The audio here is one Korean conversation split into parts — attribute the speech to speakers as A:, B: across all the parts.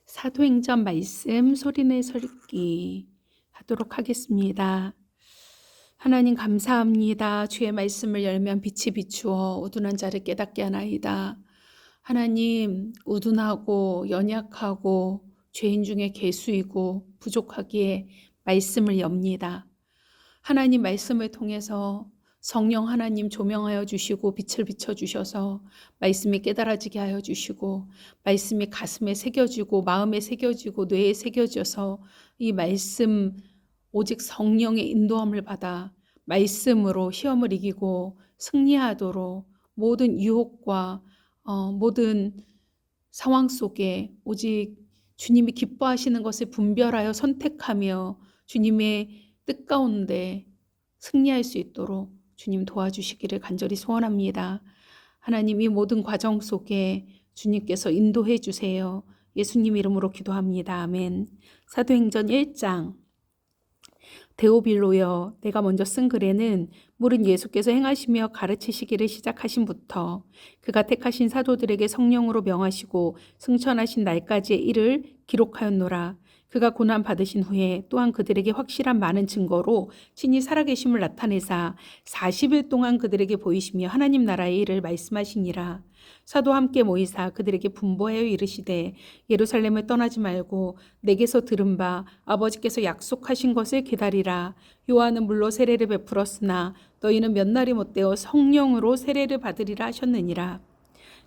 A: 사도행전 말씀 소리내 설기 하도록 하겠습니다. 하나님 감사합니다. 주의 말씀을 열면 빛이 비추어 우둔한 자를 깨닫게 하나이다. 하나님, 우둔하고 연약하고 죄인 중에 괴수이고 부족하기에 말씀을 엽니다. 하나님 말씀을 통해서 성령 하나님 조명하여 주시고 빛을 비춰주셔서 말씀이 깨달아지게 하여 주시고 말씀이 가슴에 새겨지고 마음에 새겨지고 뇌에 새겨져서 이 말씀 오직 성령의 인도함을 받아 말씀으로 시험을 이기고 승리하도록 모든 유혹과 모든 상황 속에 오직 주님이 기뻐하시는 것을 분별하여 선택하며 주님의 뜻 가운데 승리할 수 있도록 주님 도와주시기를 간절히 소원합니다. 하나님, 이 모든 과정 속에 주님께서 인도해 주세요. 예수님 이름으로 기도합니다. 아멘. 사도행전 1장. 데오빌로여, 내가 먼저 쓴 글에는 물은 예수께서 행하시며 가르치시기를 시작하신부터 그가 택하신 사도들에게 성령으로 명하시고 승천하신 날까지의 일을 기록하였노라. 그가 고난 받으신 후에 또한 그들에게 확실한 많은 증거로 친히 살아계심을 나타내사 40일 동안 그들에게 보이시며 하나님 나라의 일을 말씀하시니라. 사도와 함께 모이사 그들에게 분보하여 이르시되 예루살렘을 떠나지 말고 내게서 들은 바 아버지께서 약속하신 것을 기다리라. 요한은 물로 세례를 베풀었으나 너희는 몇 날이 못되어 성령으로 세례를 받으리라 하셨느니라.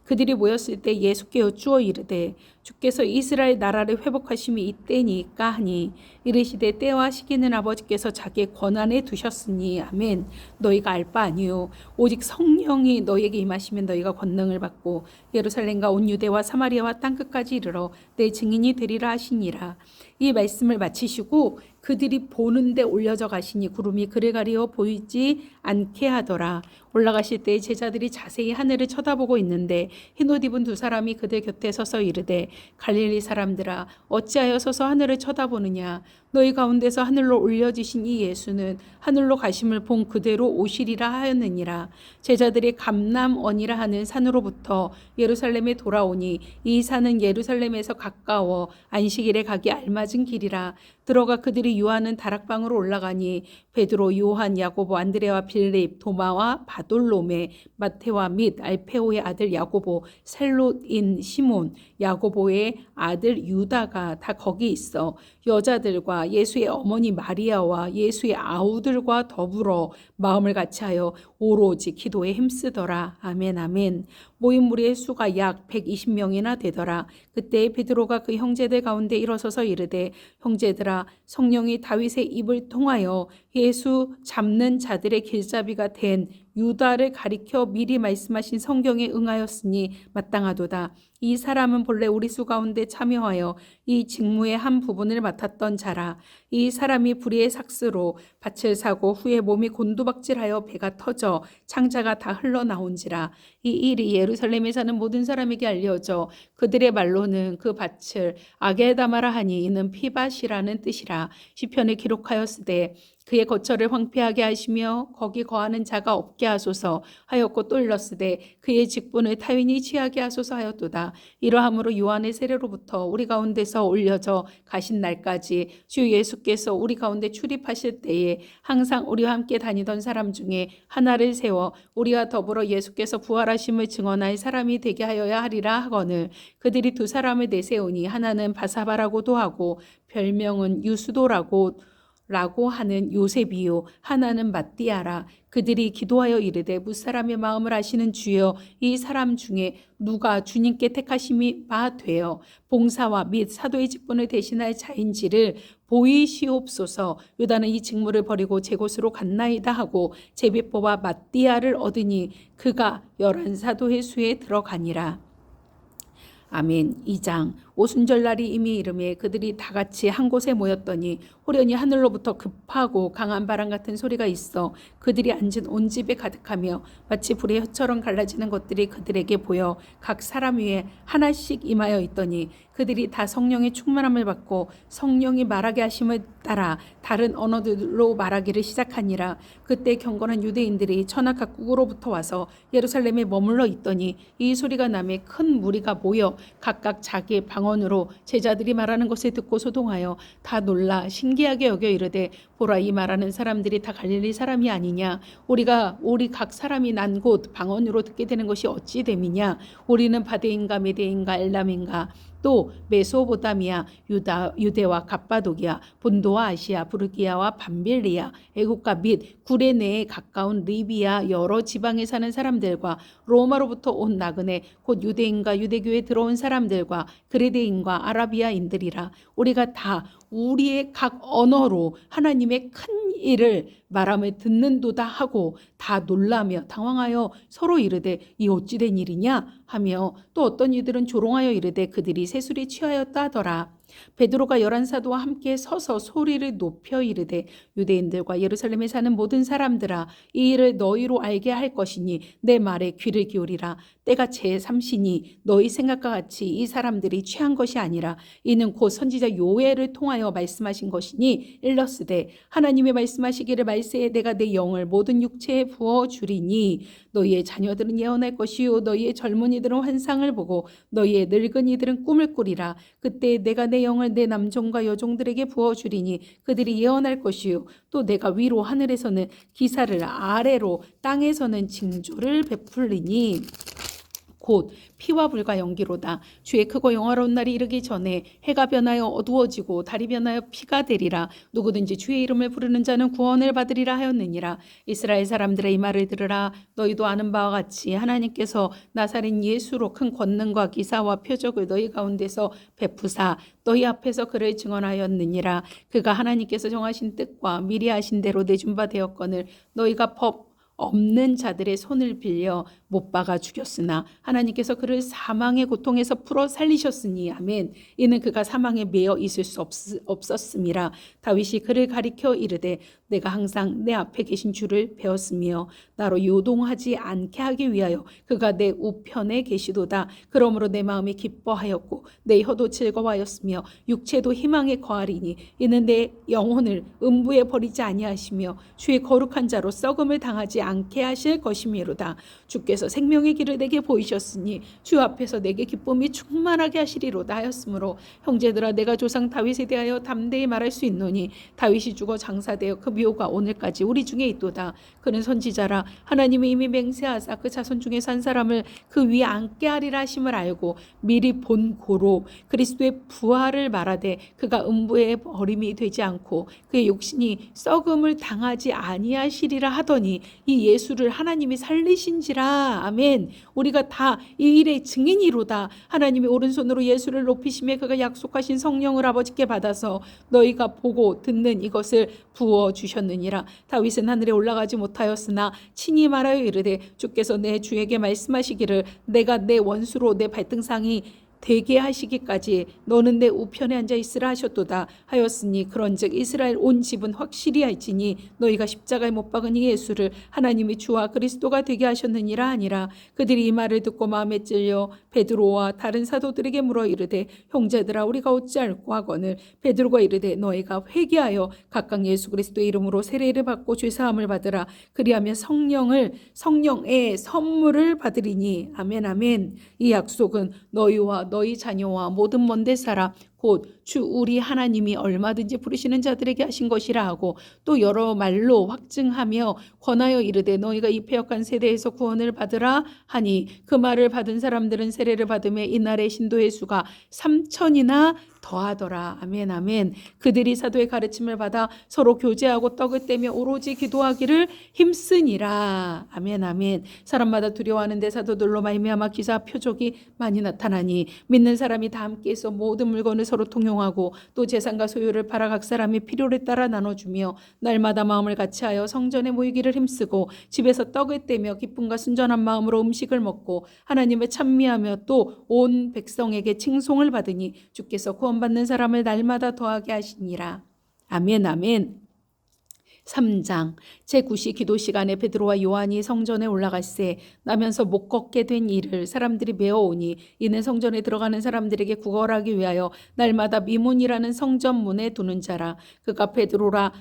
A: 그들이 모였을 때 예수께 여쭈어 이르되 주께서 이스라엘 나라를 회복하심이 이때니까 하니 이르시되 때와 시기는 아버지께서 자기의 권한에 두셨으니 아멘. 너희가 알 바 아니요 오직 성령이 너희에게 임하시면 너희가 권능을 받고 예루살렘과 온 유대와 사마리아와 땅끝까지 이르러 내 증인이 되리라 하시니라. 이 말씀을 마치시고 그들이 보는데 올려져 가시니 구름이 그를 가리어 보이지 않게 하더라. 올라가실 때 제자들이 자세히 하늘을 쳐다보고 있는데 흰옷 입은 두 사람이 그들 곁에 서서 이르되 갈릴리 사람들아 어찌하여 서서 하늘을 쳐다보느냐. 너희 가운데서 하늘로 올려지신 이 예수는 하늘로 가심을 본 그대로 오시리라 하였느니라. 제자들이 감람원이라 하는 산으로부터 예루살렘에 돌아오니 이 산은 예루살렘에서 가까워 안식일에 가기 알맞은 길이라. 들어가 그들이 유하는 다락방으로 올라가니 베드로, 요한, 야고보, 안드레와 빌립, 도마와 바돌로메, 마테와 및 알페오의 아들 야고보, 셀롯인 시몬, 야고보의 아들 유다가 다 거기 있어 여자들과 예수의 어머니 마리아와 예수의 아우들과 더불어 마음을 같이하여 오로지 기도에 힘쓰더라. 아멘 아멘. 모인 무리의 수가 약 120명이나 되더라. 그때 베드로가 그 형제들 가운데 일어서서 이르되 형제들아 성령이 다윗의 입을 통하여 예수 잡는 자들의 길잡이가 된 유다를 가리켜 미리 말씀하신 성경에 응하였으니 마땅하도다. 이 사람은 본래 우리 수 가운데 참여하여 이 직무의 한 부분을 맡았던 자라. 이 사람이 불의의 삭스로 밭을 사고 후에 몸이 곤두박질하여 배가 터져 창자가 다 흘러나온지라. 이 일이 예루살렘에 사는 모든 사람에게 알려져 그들의 말로는 그 밭을 아게다마라 하니 이는 피밭이라는 뜻이라. 시편에 기록하였으되 그의 거처를 황폐하게 하시며 거기 거하는 자가 없게 하소서 하였고 또 일렀으되 그의 직분을 타인이 취하게 하소서 하였도다. 이러함으로 요한의 세례로부터 우리 가운데서 올려져 가신 날까지 주 예수께서 우리 가운데 출입하실 때에 항상 우리와 함께 다니던 사람 중에 하나를 세워 우리와 더불어 예수께서 부활하심을 증언할 사람이 되게 하여야 하리라 하거늘 그들이 두 사람을 내세우니 하나는 바사바라고도 하고 별명은 유수도라고 하는 요셉이요 하나는 matti아라. 그들이 기도하여 이르되 무사람의 마음을 아시는 주여 이 사람 중에 누가 주님께 택하심이 되어 봉사와 및 사도의 직분을 대신할 자인지를 보이시옵소서. 유다는 이 직무를 버리고 제 곳으로 갔나이다 하고 제비 뽑아 matti아를 얻으니 그가 11사도의 수에 들어가니라. 아멘. 2장. 오순절날이 이미 이름에 그들이 다 같이 한 곳에 모였더니 호련히 하늘로부터 급하고 강한 바람 같은 소리가 있어 그들이 앉은 온 집에 가득하며 마치 불의 혀처럼 갈라지는 것들이 그들에게 보여 각 사람 위에 하나씩 임하여 있더니 그들이 다 성령의 충만함을 받고 성령이 말하게 하심을 따라 다른 언어들로 말하기를 시작하니라. 그때 경건한 유대인들이 천하 각국으로부터 와서 예루살렘에 머물러 있더니 이 소리가 나매 큰 무리가 모여 각각 자기의 방 방언으로 제자들이 말하는 것을 듣고 소동하여 다 놀라 신기하게 여겨 이르되 보라 이 말하는 사람들이 다 갈릴리 사람이 아니냐 우리 각 사람이 난 곳 방언으로 듣게 되는 것이 어찌 됨이냐 우리는 바데인가 메데인가 엘람인가 또 메소보다미아 유대와 갑바도기아 본도와 아시아 부르기아와 밤빌리아 애국가 및 구레네에 가까운 리비아 여러 지방에 사는 사람들과 로마로부터 온 나그네 곧 유대인과 유대교에 들어온 사람들과 그레데인과 아라비아인들이라 우리가 다 우리의 각 언어로 하나님의 큰 일을 말함을 듣는도다 하고 다 놀라며 당황하여 서로 이르되 이 어찌 된 일이냐 하며 또 어떤 이들은 조롱하여 이르되 그들이 새술이 취하였다 하더라. 베드로가 11사도와 함께 서서 소리를 높여 이르되 유대인들과 예루살렘에 사는 모든 사람들아 이 일을 너희로 알게 할 것이니 내 말에 귀를 기울이라. 때가 제3시니 너희 생각과 같이 이 사람들이 취한 것이 아니라 이는 곧 선지자 요엘을 통하여 말씀하신 것이니 일러스되 하나님의 말씀하시기를 말세에 내가 내 영을 모든 육체에 부어주리니 너희의 자녀들은 예언할 것이요 너희의 젊은이들은 환상을 보고 너희의 늙은이들은 꿈을 꾸리라. 그때 내가 내 영을 내 남종과 여종들에게 부어주리니 그들이 예언할 것이요 또 내가 위로 하늘에서는 기사를 아래로 땅에서는 징조를 베풀리니 곧 피와 불과 연기로다. 주의 크고 영화로운 날이 이르기 전에 해가 변하여 어두워지고 달이 변하여 피가 되리라. 누구든지 주의 이름을 부르는 자는 구원을 받으리라 하였느니라. 이스라엘 사람들의 이 말을 들으라. 너희도 아는 바와 같이 하나님께서 나사렛 예수로 큰 권능과 기사와 표적을 너희 가운데서 베푸사 너희 앞에서 그를 증언하였느니라. 그가 하나님께서 정하신 뜻과 미리 하신 대로 내준 바 되었거늘 너희가 법 없는 자들의 손을 빌려 못 박아 죽였으나 하나님께서 그를 사망의 고통에서 풀어 살리셨으니 아멘. 이는 그가 사망에 매여 있을 수 없었음이라. 다윗이 그를 가리켜 이르되 내가 항상 내 앞에 계신 주를 배웠으며 나로 요동하지 않게 하기 위하여 그가 내 우편에 계시도다. 그러므로 내 마음이 기뻐하였고 내 혀도 즐거워하였으며 육체도 희망에 거하리니 이는 내 영혼을 음부에 버리지 아니하시며 주의 거룩한 자로 썩음을 당하지 않게 하실 것이미로다. 주께서 생명의 길을 내게 보이셨으니 주 앞에서 내게 기쁨이 충만하게 하시리로다 하였으므로 형제들아 내가 조상 다윗에 대하여 담대히 말할 수 있노니 다윗이 죽어 장사되어 그 묘가 오늘까지 우리 중에 있도다. 그는 선지자라 하나님이 이미 맹세하사 그 자손 중에 산 사람을 그 위에 앉게 하리라 하심을 알고 미리 본 고로 그리스도의 부활을 말하되 그가 음부에 버림이 되지 않고 그의 육신이 썩음을 당하지 아니하시리라 하더니 이 예수를 하나님이 살리신지라. 아멘. 우리가 다 이 일의 증인이로다. 하나님이 오른손으로 예수를 높이심에 그가 약속하신 성령을 아버지께 받아서 너희가 보고 듣는 이것을 부어주셨느니라. 다윗은 하늘에 올라가지 못하였으나 친히 말하여 이르되 주께서 내 주에게 말씀하시기를 내가 내 원수로 내 발등상이 되게 하시기까지 너는 내 우편에 앉아 있으라 하셨도다 하였으니 그런즉 이스라엘 온 집은 확실히 알지니 너희가 십자가에 못 박은 이 예수를 하나님이 주와 그리스도가 되게 하셨느니라 하니라. 그들이 이 말을 듣고 마음에 찔려 베드로와 다른 사도들에게 물어 이르되 형제들아 우리가 어찌할꼬 하거늘 베드로가 이르되 너희가 회개하여 각각 예수 그리스도의 이름으로 세례를 받고 죄사함을 받으라. 그리하면 성령의 선물을 받으리니 아멘 아멘. 이 약속은 너희와 너희 자녀와 모든 먼데 사람 곧 주 우리 하나님이 얼마든지 부르시는 자들에게 하신 것이라 하고 또 여러 말로 확증하며 권하여 이르되 너희가 이 패역한 세대에서 구원을 받으라 하니 그 말을 받은 사람들은 세례를 받음에 이날의 신도의 수가 3,000이나 더하더라. 아멘 아멘. 그들이 사도의 가르침을 받아 서로 교제하고 떡을 떼며 오로지 기도하기를 힘쓰니라. 아멘 아멘. 사람마다 두려워하는데 사도들로 말미암아 기사 표적이 많이 나타나니 믿는 사람이 다 함께해서 모든 물건을 서로 통용하고 또 재산과 소유를 팔아 각 사람이 필요를 따라 나눠주며 날마다 마음을 같이하여 성전에 모이기를 힘쓰고 집에서 떡을 떼며 기쁨과 순전한 마음으로 음식을 먹고 하나님을 찬미하며 또 온 백성에게 칭송을 받으니 주께서 구원받는 사람을 날마다 더하게 하시니라. 아멘 아멘. 3장 제9시 기도 시간에 베드로와 요한이 성전에 올라갈새 나면서 못 걷게 된 이를 사람들이 메어오니 이는 성전에 들어가는 사람들에게 구걸하기 위하여 날마다 미문이라는 성전 문에 두는 자라. 그가 베드로라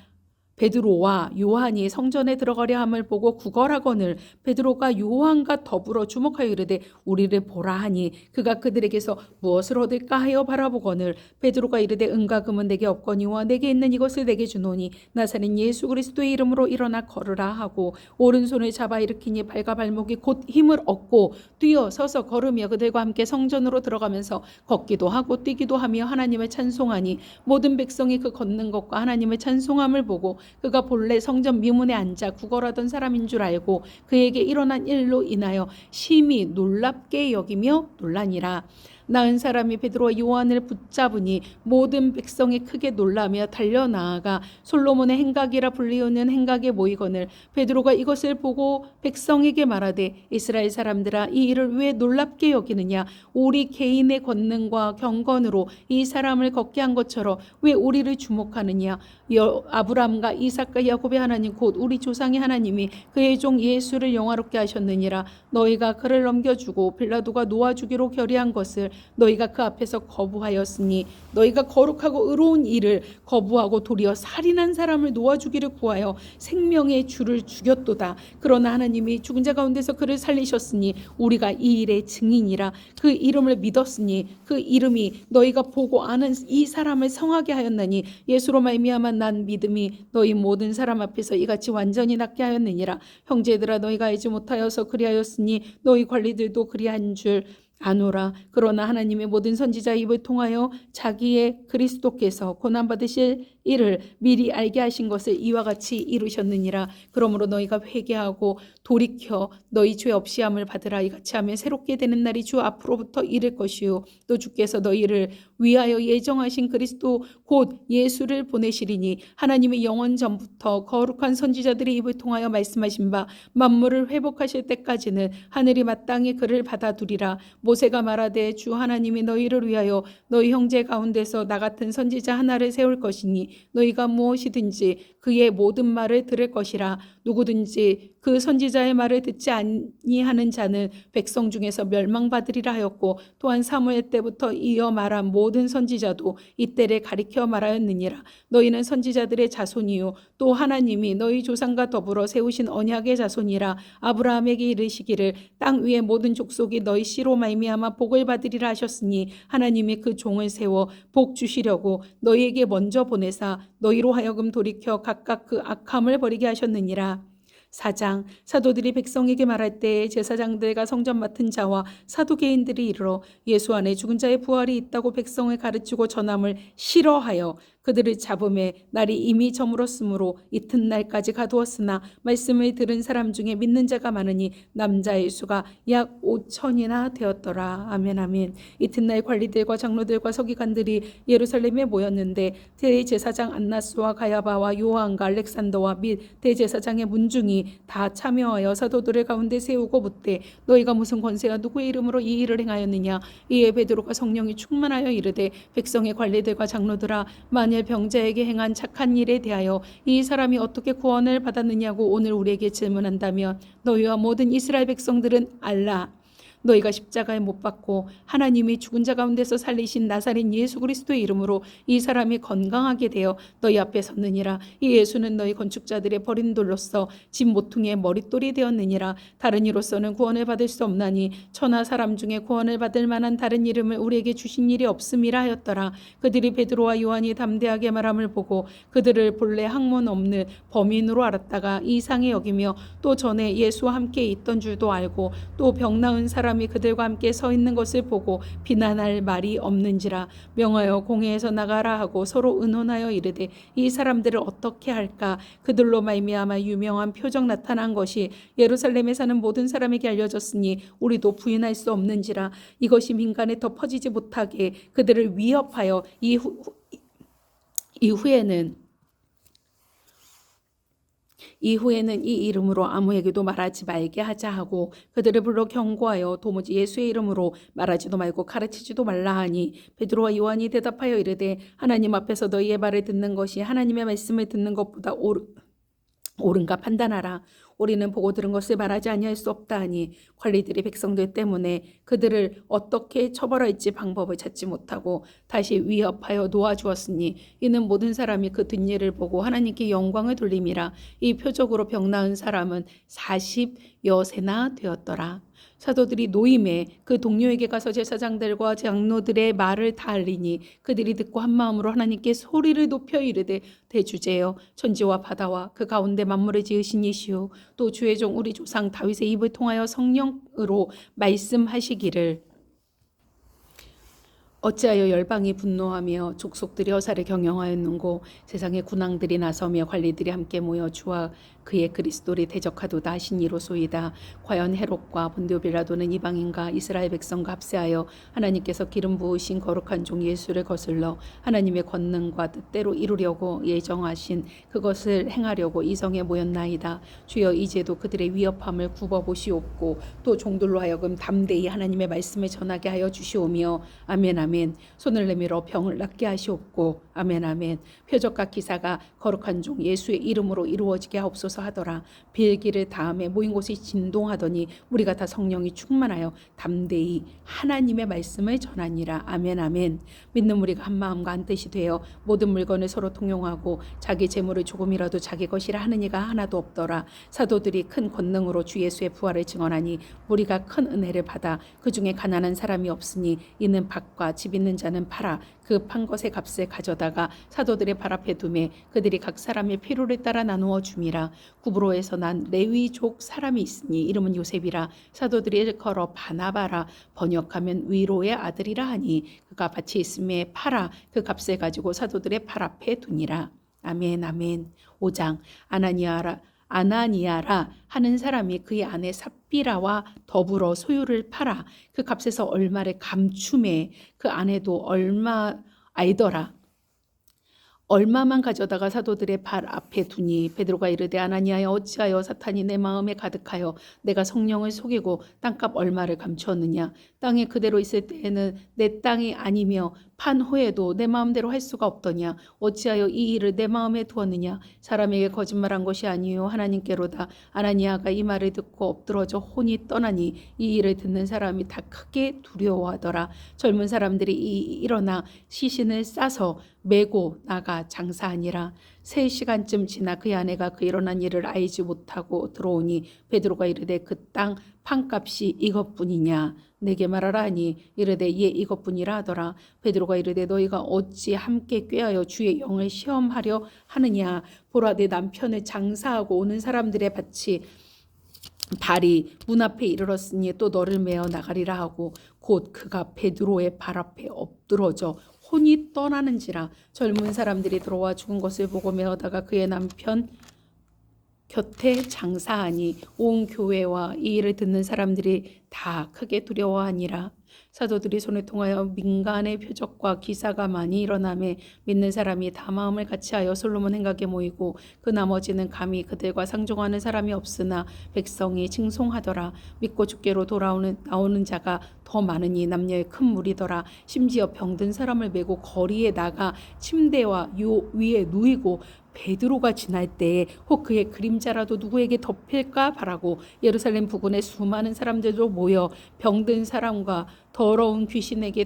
A: 베드로와 요한이 성전에 들어가려 함을 보고 구걸하거늘 베드로가 요한과 더불어 주목하여 이르되 우리를 보라 하니 그가 그들에게서 무엇을 얻을까 하여 바라보거늘 베드로가 이르되 은과 금은 내게 없거니와 내게 있는 이것을 내게 주노니 나사렛 예수 그리스도의 이름으로 일어나 걸으라 하고 오른손을 잡아 일으키니 발과 발목이 곧 힘을 얻고 뛰어 서서 걸으며 그들과 함께 성전으로 들어가면서 걷기도 하고 뛰기도 하며 하나님을 찬송하니 모든 백성이 그 걷는 것과 하나님을 찬송함을 보고 그가 본래 성전 미문에 앉아 구걸하던 사람인 줄 알고 그에게 일어난 일로 인하여 심히 놀랍게 여기며 놀라니라. 나은 사람이 베드로와 요한을 붙잡으니 모든 백성이 크게 놀라며 달려나아가 솔로몬의 행각이라 불리우는 행각에 모이거늘 베드로가 이것을 보고 백성에게 말하되 이스라엘 사람들아 이 일을 왜 놀랍게 여기느냐 우리 개인의 권능과 경건으로 이 사람을 걷게 한 것처럼 왜 우리를 주목하느냐 아브라함과 이삭과 야곱의 하나님 곧 우리 조상의 하나님이 그의 종 예수를 영화롭게 하셨느니라. 너희가 그를 넘겨주고 빌라도가 놓아주기로 결의한 것을 너희가 그 앞에서 거부하였으니 너희가 거룩하고 의로운 일을 거부하고 도리어 살인한 사람을 놓아주기를 구하여 생명의 주를 죽였도다. 그러나 하나님이 죽은 자 가운데서 그를 살리셨으니 우리가 이 일의 증인이라. 그 이름을 믿었으니 그 이름이 너희가 보고 아는 이 사람을 성하게 하였나니 예수로 말미암아 난 믿음이 너희 모든 사람 앞에서 이같이 완전히 낫게 하였느니라. 형제들아 너희가 알지 못하여서 그리하였으니 너희 관리들도 그리한 줄 아노라. 그러나 하나님의 모든 선지자 입을 통하여 자기의 그리스도께서 고난받으실 일을 미리 알게 하신 것을 이와 같이 이루셨느니라. 그러므로 너희가 회개하고 돌이켜 너희 죄 없이 함을 받으라. 이같이 하면 새롭게 되는 날이 주 앞으로부터 이를 것이요 또 주께서 너희를 위하여 예정하신 그리스도 곧 예수를 보내시리니 하나님의 영원 전부터 거룩한 선지자들의 입을 통하여 말씀하신 바 만물을 회복하실 때까지는 하늘이 마땅히 그를 받아두리라. 모세가 말하되 주 하나님이 너희를 위하여 너희 형제 가운데서 나 같은 선지자 하나를 세울 것이니 너희가 무엇이든지 그의 모든 말을 들을 것이라. 누구든지 그 선지자의 말을 듣지 아니하는 자는 백성 중에서 멸망받으리라 하였고 또한 사무엘 때부터 이어 말한 모든 선지자도 이때를 가리켜 말하였느니라. 너희는 선지자들의 자손이요 또 하나님이 너희 조상과 더불어 세우신 언약의 자손이라. 아브라함에게 이르시기를 땅 위의 모든 족속이 너희 씨로 말미암아 복을 받으리라 하셨으니 하나님이 그 종을 세워 복 주시려고 너희에게 먼저 보내사 너희로 하여금 돌이켜 각각 그 악함을 버리게 하셨느니라. 4장 사도들이 백성에게 말할 때 제사장들과 성전 맡은 자와 사두개인들이 이르러 예수 안에 죽은 자의 부활이 있다고 백성을 가르치고 전함을 싫어하여 그들을 잡음에 날이 이미 저물었으므로 이튿날까지 가두었으나 말씀을 들은 사람 중에 믿는 자가 많으니 남자의 수가 약 5천이나 되었더라. 아멘 아멘. 이튿날 관리들과 장로들과 서기관들이 예루살렘에 모였는데 대제사장 안나스와 가야바와 요한과 알렉산더와 및 대제사장의 문중이 다 참여하여 사도들의 가운데 세우고 묻되 너희가 무슨 권세와 누구의 이름으로 이 일을 행하였느냐. 이에 베드로가 성령이 충만하여 이르되 백성의 관리들과 장로들아 만일 병자에게 행한 착한 일에 대하여 이 사람이 어떻게 구원을 받았느냐고 오늘 우리에게 질문한다면 너희와 모든 이스라엘 백성들은 알라. 너희가 십자가에 못 박고 하나님이 죽은 자 가운데서 살리신 나사렛 예수 그리스도의 이름으로 이 사람이 건강하게 되어 너희 앞에 섰느니라. 이 예수는 너희 건축자들의 버린 돌로서 집 모퉁이의 머릿돌이 되었느니라. 다른 이로서는 구원을 받을 수 없나니 천하 사람 중에 구원을 받을 만한 다른 이름을 우리에게 주신 일이 없음이라 하였더라. 그들이 베드로와 요한이 담대하게 말함을 보고 그들을 본래 학문 없는 범인으로 알았다가 이상히 여기며 또 전에 예수와 함께 있던 줄도 알고 또 병 나은 사람이 그들과 함께 서 있는 것을 보고 비난할 말이 없는지라. 명하여 공회에서 나가라 하고 서로 의논하여 이르되 이 사람들을 어떻게 할까. 그들로 말미암아 유명한 표적 나타난 것이 예루살렘에 사는 모든 사람에게 알려졌으니 우리도 부인할 수 없는지라. 이것이 민간에 더 퍼지지 못하게 그들을 위협하여 이후에는 이 이름으로 아무에게도 말하지 말게 하자 하고 그들을 불러 경고하여 도무지 예수의 이름으로 말하지도 말고 가르치지도 말라 하니 베드로와 요한이 대답하여 이르되 하나님 앞에서 너희의 말을 듣는 것이 하나님의 말씀을 듣는 것보다 옳은가 판단하라. 우리는 보고 들은 것을 말하지 아니할 수 없다 하니 관리들이 백성들 때문에 그들을 어떻게 처벌할지 방법을 찾지 못하고 다시 위협하여 놓아주었으니 이는 모든 사람이 그 뒷일을 보고 하나님께 영광을 돌림이라. 이 표적으로 병 나은 사람은 40여 세나 되었더라. 사도들이 노임에 그 동료에게 가서 제사장들과 장로들의 말을 다 알리니 그들이 듣고 한 마음으로 하나님께 소리를 높여 이르되 대주제여 천지와 바다와 그 가운데 만물을 지으신 이시오 또 주의 종 우리 조상 다윗의 입을 통하여 성령으로 말씀하시기를 어찌하여 열방이 분노하며 족속들이 여사를 경영하였는고 세상의 군왕들이 나서며 관리들이 함께 모여 주와 그의 그리스도를 대적하도다 하신 이로소이다. 과연 헤롯과 본디오 빌라도는 이방인과 이스라엘 백성과 합세하여 하나님께서 기름 부으신 거룩한 종 예수를 거슬러 하나님의 권능과 뜻대로 이루려고 예정하신 그것을 행하려고 이성에 모였나이다. 주여 이제도 그들의 위협함을 굽어보시옵고 또 종들로 하여금 담대히 하나님의 말씀을 전하게 하여 주시오며 아멘 아멘. 손을 내밀어 병을 낫게 하시옵고 아멘 아멘. 표적과 기사가 거룩한 종 예수의 이름으로 이루어지게 하옵소서 하더라. 빌기를 다음에 모인 곳이 진동하더니 우리가 다 성령이 충만하여 담대히 하나님의 말씀을 전하니라. 아멘 아멘. 믿는 우리가 한 마음과 한 뜻이 되어 모든 물건을 서로 통용하고 자기 재물을 조금이라도 자기 것이라 하는 이가 하나도 없더라. 사도들이 큰 권능으로 주 예수의 부활을 증언하니 우리가 큰 은혜를 받아 그 중에 가난한 사람이 없으니 이는 밭과 집 있는 자는 팔아 그 판 것의 값을 가져다가 사도들의 발 앞에 두매 그들이 각 사람의 필요를 따라 나누어 줌이라. 구브로에서 난 레위족 사람이 있으니 이름은 요셉이라. 사도들이 일컬어 바나바라 번역하면 위로의 아들이라 하니 그가 밭이 있음에 팔아 그 값을 가지고 사도들의 발 앞에 두니라. 아멘 아멘. 5장 아나니아라 하는 사람이 그의 아내 삽비라와 더불어 소유를 팔아 그 값에서 얼마를 감춤해 그 아내도 얼마 알더라. 얼마만 가져다가 사도들의 발 앞에 두니 베드로가 이르되 아나니아여 어찌하여 사탄이 내 마음에 가득하여 내가 성령을 속이고 땅값 얼마를 감추었느냐. 땅에 그대로 있을 때에는 내 땅이 아니며 판 후에도 내 마음대로 할 수가 없더냐. 어찌하여 이 일을 내 마음에 두었느냐. 사람에게 거짓말한 것이 아니요 하나님께로다. 아나니아가 이 말을 듣고 엎드러져 혼이 떠나니 이 일을 듣는 사람이 다 크게 두려워하더라. 젊은 사람들이 일어나 시신을 싸서 메고 나가 장사하니라. 3시간쯤 지나 그의 아내가 그 일어난 일을 알지 못하고 들어오니 베드로가 이르되 그 땅 판값이 이것뿐이냐. 내게 말하라 하니 이르되 예 이것뿐이라 하더라. 베드로가 이르되 너희가 어찌 함께 꾀하여 주의 영을 시험하려 하느냐. 보라 내 남편을 장사하고 오는 사람들의 발이 문 앞에 이르렀으니 또 너를 메어 나가리라 하고 곧 그가 베드로의 발 앞에 엎드러져 혼이 떠나는지라. 젊은 사람들이 들어와 죽은 것을 보고 메어다가 그의 남편 곁에 장사하니 온 교회와 이 일을 듣는 사람들이 다 크게 두려워하니라. 사도들이 손을 통하여 민간의 표적과 기사가 많이 일어나매 믿는 사람이 다 마음을 같이하여 솔로몬 행각에 모이고 그 나머지는 감히 그들과 상종하는 사람이 없으나 백성이 칭송하더라. 믿고 주께로 나오는 자가 더 많으니 남녀의 큰 무리더라. 심지어 병든 사람을 메고 거리에 나가 침대와 요 위에 누이고 베드로가 지날 때에 혹 그의 그림자라도 누구에게 덮일까 바라고 예루살렘 부근에 수많은 사람들도 모여 병든 사람과 더러운 귀신에게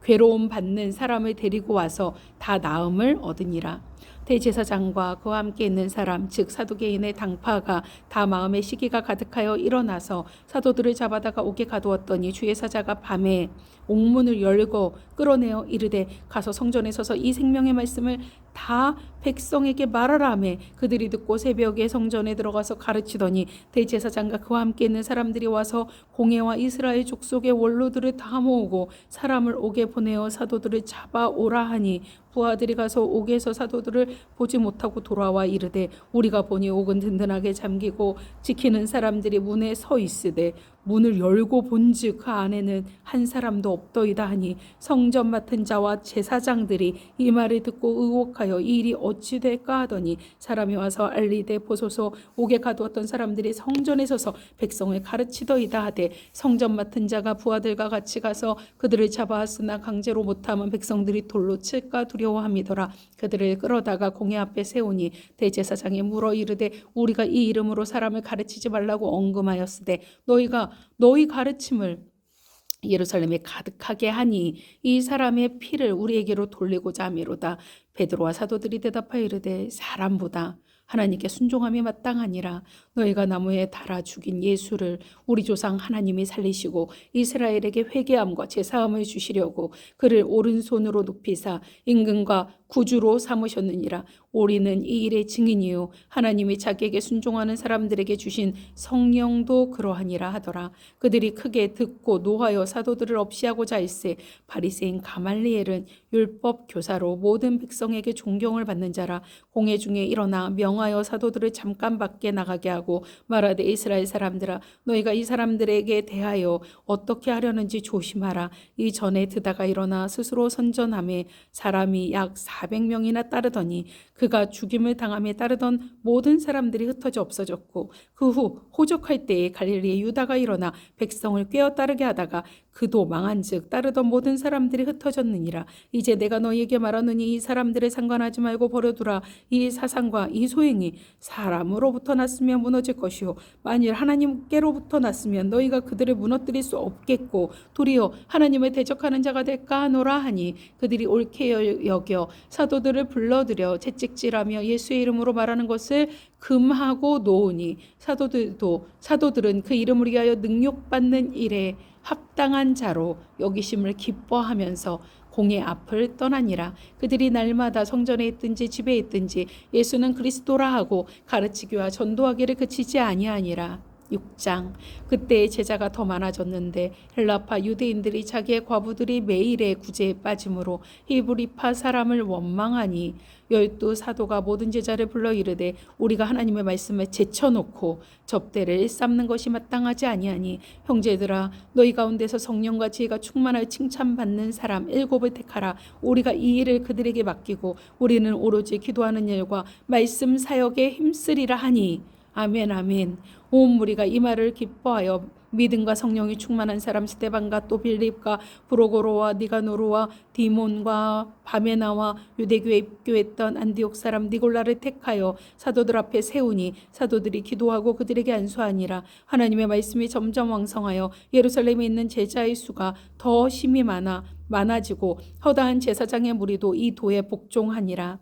A: 괴로움 받는 사람을 데리고 와서 다 나음을 얻으니라. 대제사장과 그와 함께 있는 사람 즉 사두개인의 당파가 다 마음의 시기가 가득하여 일어나서 사도들을 잡아다가 옥에 가두었더니 주의 사자가 밤에 옥문을 열고 끌어내어 이르되 가서 성전에 서서 이 생명의 말씀을 다 백성에게 말하라 하매 그들이 듣고 새벽에 성전에 들어가서 가르치더니 대제사장과 그와 함께 있는 사람들이 와서 공회와 이스라엘 족속의 원로들을 다 모으고 사람을 옥에 보내어 사도들을 잡아오라 하니 부하들이 가서 옥에서 사도들을 보지 못하고 돌아와 이르되 우리가 보니 옥은 든든하게 잠기고 지키는 사람들이 문에 서 있으되 문을 열고 본즉 그 안에는 한 사람도 없더이다 하니 성전 맡은 자와 제사장들이 이 말을 듣고 의혹하여 이 일이 어찌 될까 하더니 사람이 와서 알리되 보소서 옥에 가두었던 사람들이 성전에 서서 백성을 가르치더이다 하되 성전 맡은 자가 부하들과 같이 가서 그들을 잡아왔으나 강제로 못하면 백성들이 돌로 칠까 두려워 두려워함이더라. 그들을 끌어다가 공회 앞에 세우니 대제사장이 물어 이르되 우리가 이 이름으로 사람을 가르치지 말라고 언금하였으되 너희가 너희 가르침을 예루살렘에 가득하게 하니 이 사람의 피를 우리에게로 돌리고자 함이로다. 베드로와 사도들이 대답하여 이르되 사람보다 하나님께 순종함이 마땅하니라. 너희가 나무에 달아 죽인 예수를 우리 조상 하나님이 살리시고 이스라엘에게 회개함과 제사함을 주시려고 그를 오른손으로 높이사 임금과 구주로 삼으셨느니라. 우리는 이 일의 증인이요 하나님이 자기에게 순종하는 사람들에게 주신 성령도 그러하니라 하더라. 그들이 크게 듣고 노하여 사도들을 없이하고자 할세 바리새인 가말리엘은 율법 교사로 모든 백성에게 존경을 받는 자라. 공회 중에 일어나 명하여 사도들을 잠깐 밖에 나가게 하고 말하되 이스라엘 사람들아 너희가 이 사람들에게 대하여 어떻게 하려는지 조심하라. 이전에 드다가 일어나 스스로 선전하며 사람이 약 400명이나 따르더니 그가 죽임을 당함에 따르던 모든 사람들이 흩어져 없어졌고 그 후 호적할 때에 갈릴리의 유다가 일어나 백성을 꿰어 따르게 하다가 그도 망한즉 따르던 모든 사람들이 흩어졌느니라. 이제 내가 너희에게 말하노니 이 사람들을 상관하지 말고 버려두라. 이 사상과 이 소행이 사람으로부터 났으면 무너질 것이요 만일 하나님께로부터 났으면 너희가 그들을 무너뜨릴 수 없겠고 도리어 하나님을 대적하는 자가 될까 하노라 하니 그들이 옳게 여겨 사도들을 불러들여 채찍질하며 예수의 이름으로 말하는 것을 금하고 놓으니 사도들은 그 이름을 위하여 능욕받는 일에 합당한 자로 여기심을 기뻐하면서 공회 앞을 떠나니라. 그들이 날마다 성전에 있든지 집에 있든지 예수는 그리스도라 하고 가르치기와 전도하기를 그치지 아니하니라. 6장. 그때 제자가 더 많아졌는데 헬라파 유대인들이 자기의 과부들이 매일의 구제에 빠짐으로 히브리파 사람을 원망하니 12 사도가 모든 제자를 불러 이르되 우리가 하나님의 말씀을 제쳐놓고 접대를 일삼는 것이 마땅하지 아니하니 형제들아 너희 가운데서 성령과 지혜가 충만하여 칭찬받는 사람 7을 택하라. 우리가 이 일을 그들에게 맡기고 우리는 오로지 기도하는 일과 말씀 사역에 힘쓰리라 하니 아멘 아멘. 온 무리가 이 말을 기뻐하여 믿음과 성령이 충만한 사람 스데반과 또 빌립과 브로고로와 니가노르와 디몬과 바메나와 유대교에 입교했던 안디옥 사람 니골라를 택하여 사도들 앞에 세우니 사도들이 기도하고 그들에게 안수하니라. 하나님의 말씀이 점점 왕성하여 예루살렘에 있는 제자의 수가 더 심히 많아지고 허다한 제사장의 무리도 이 도에 복종하니라.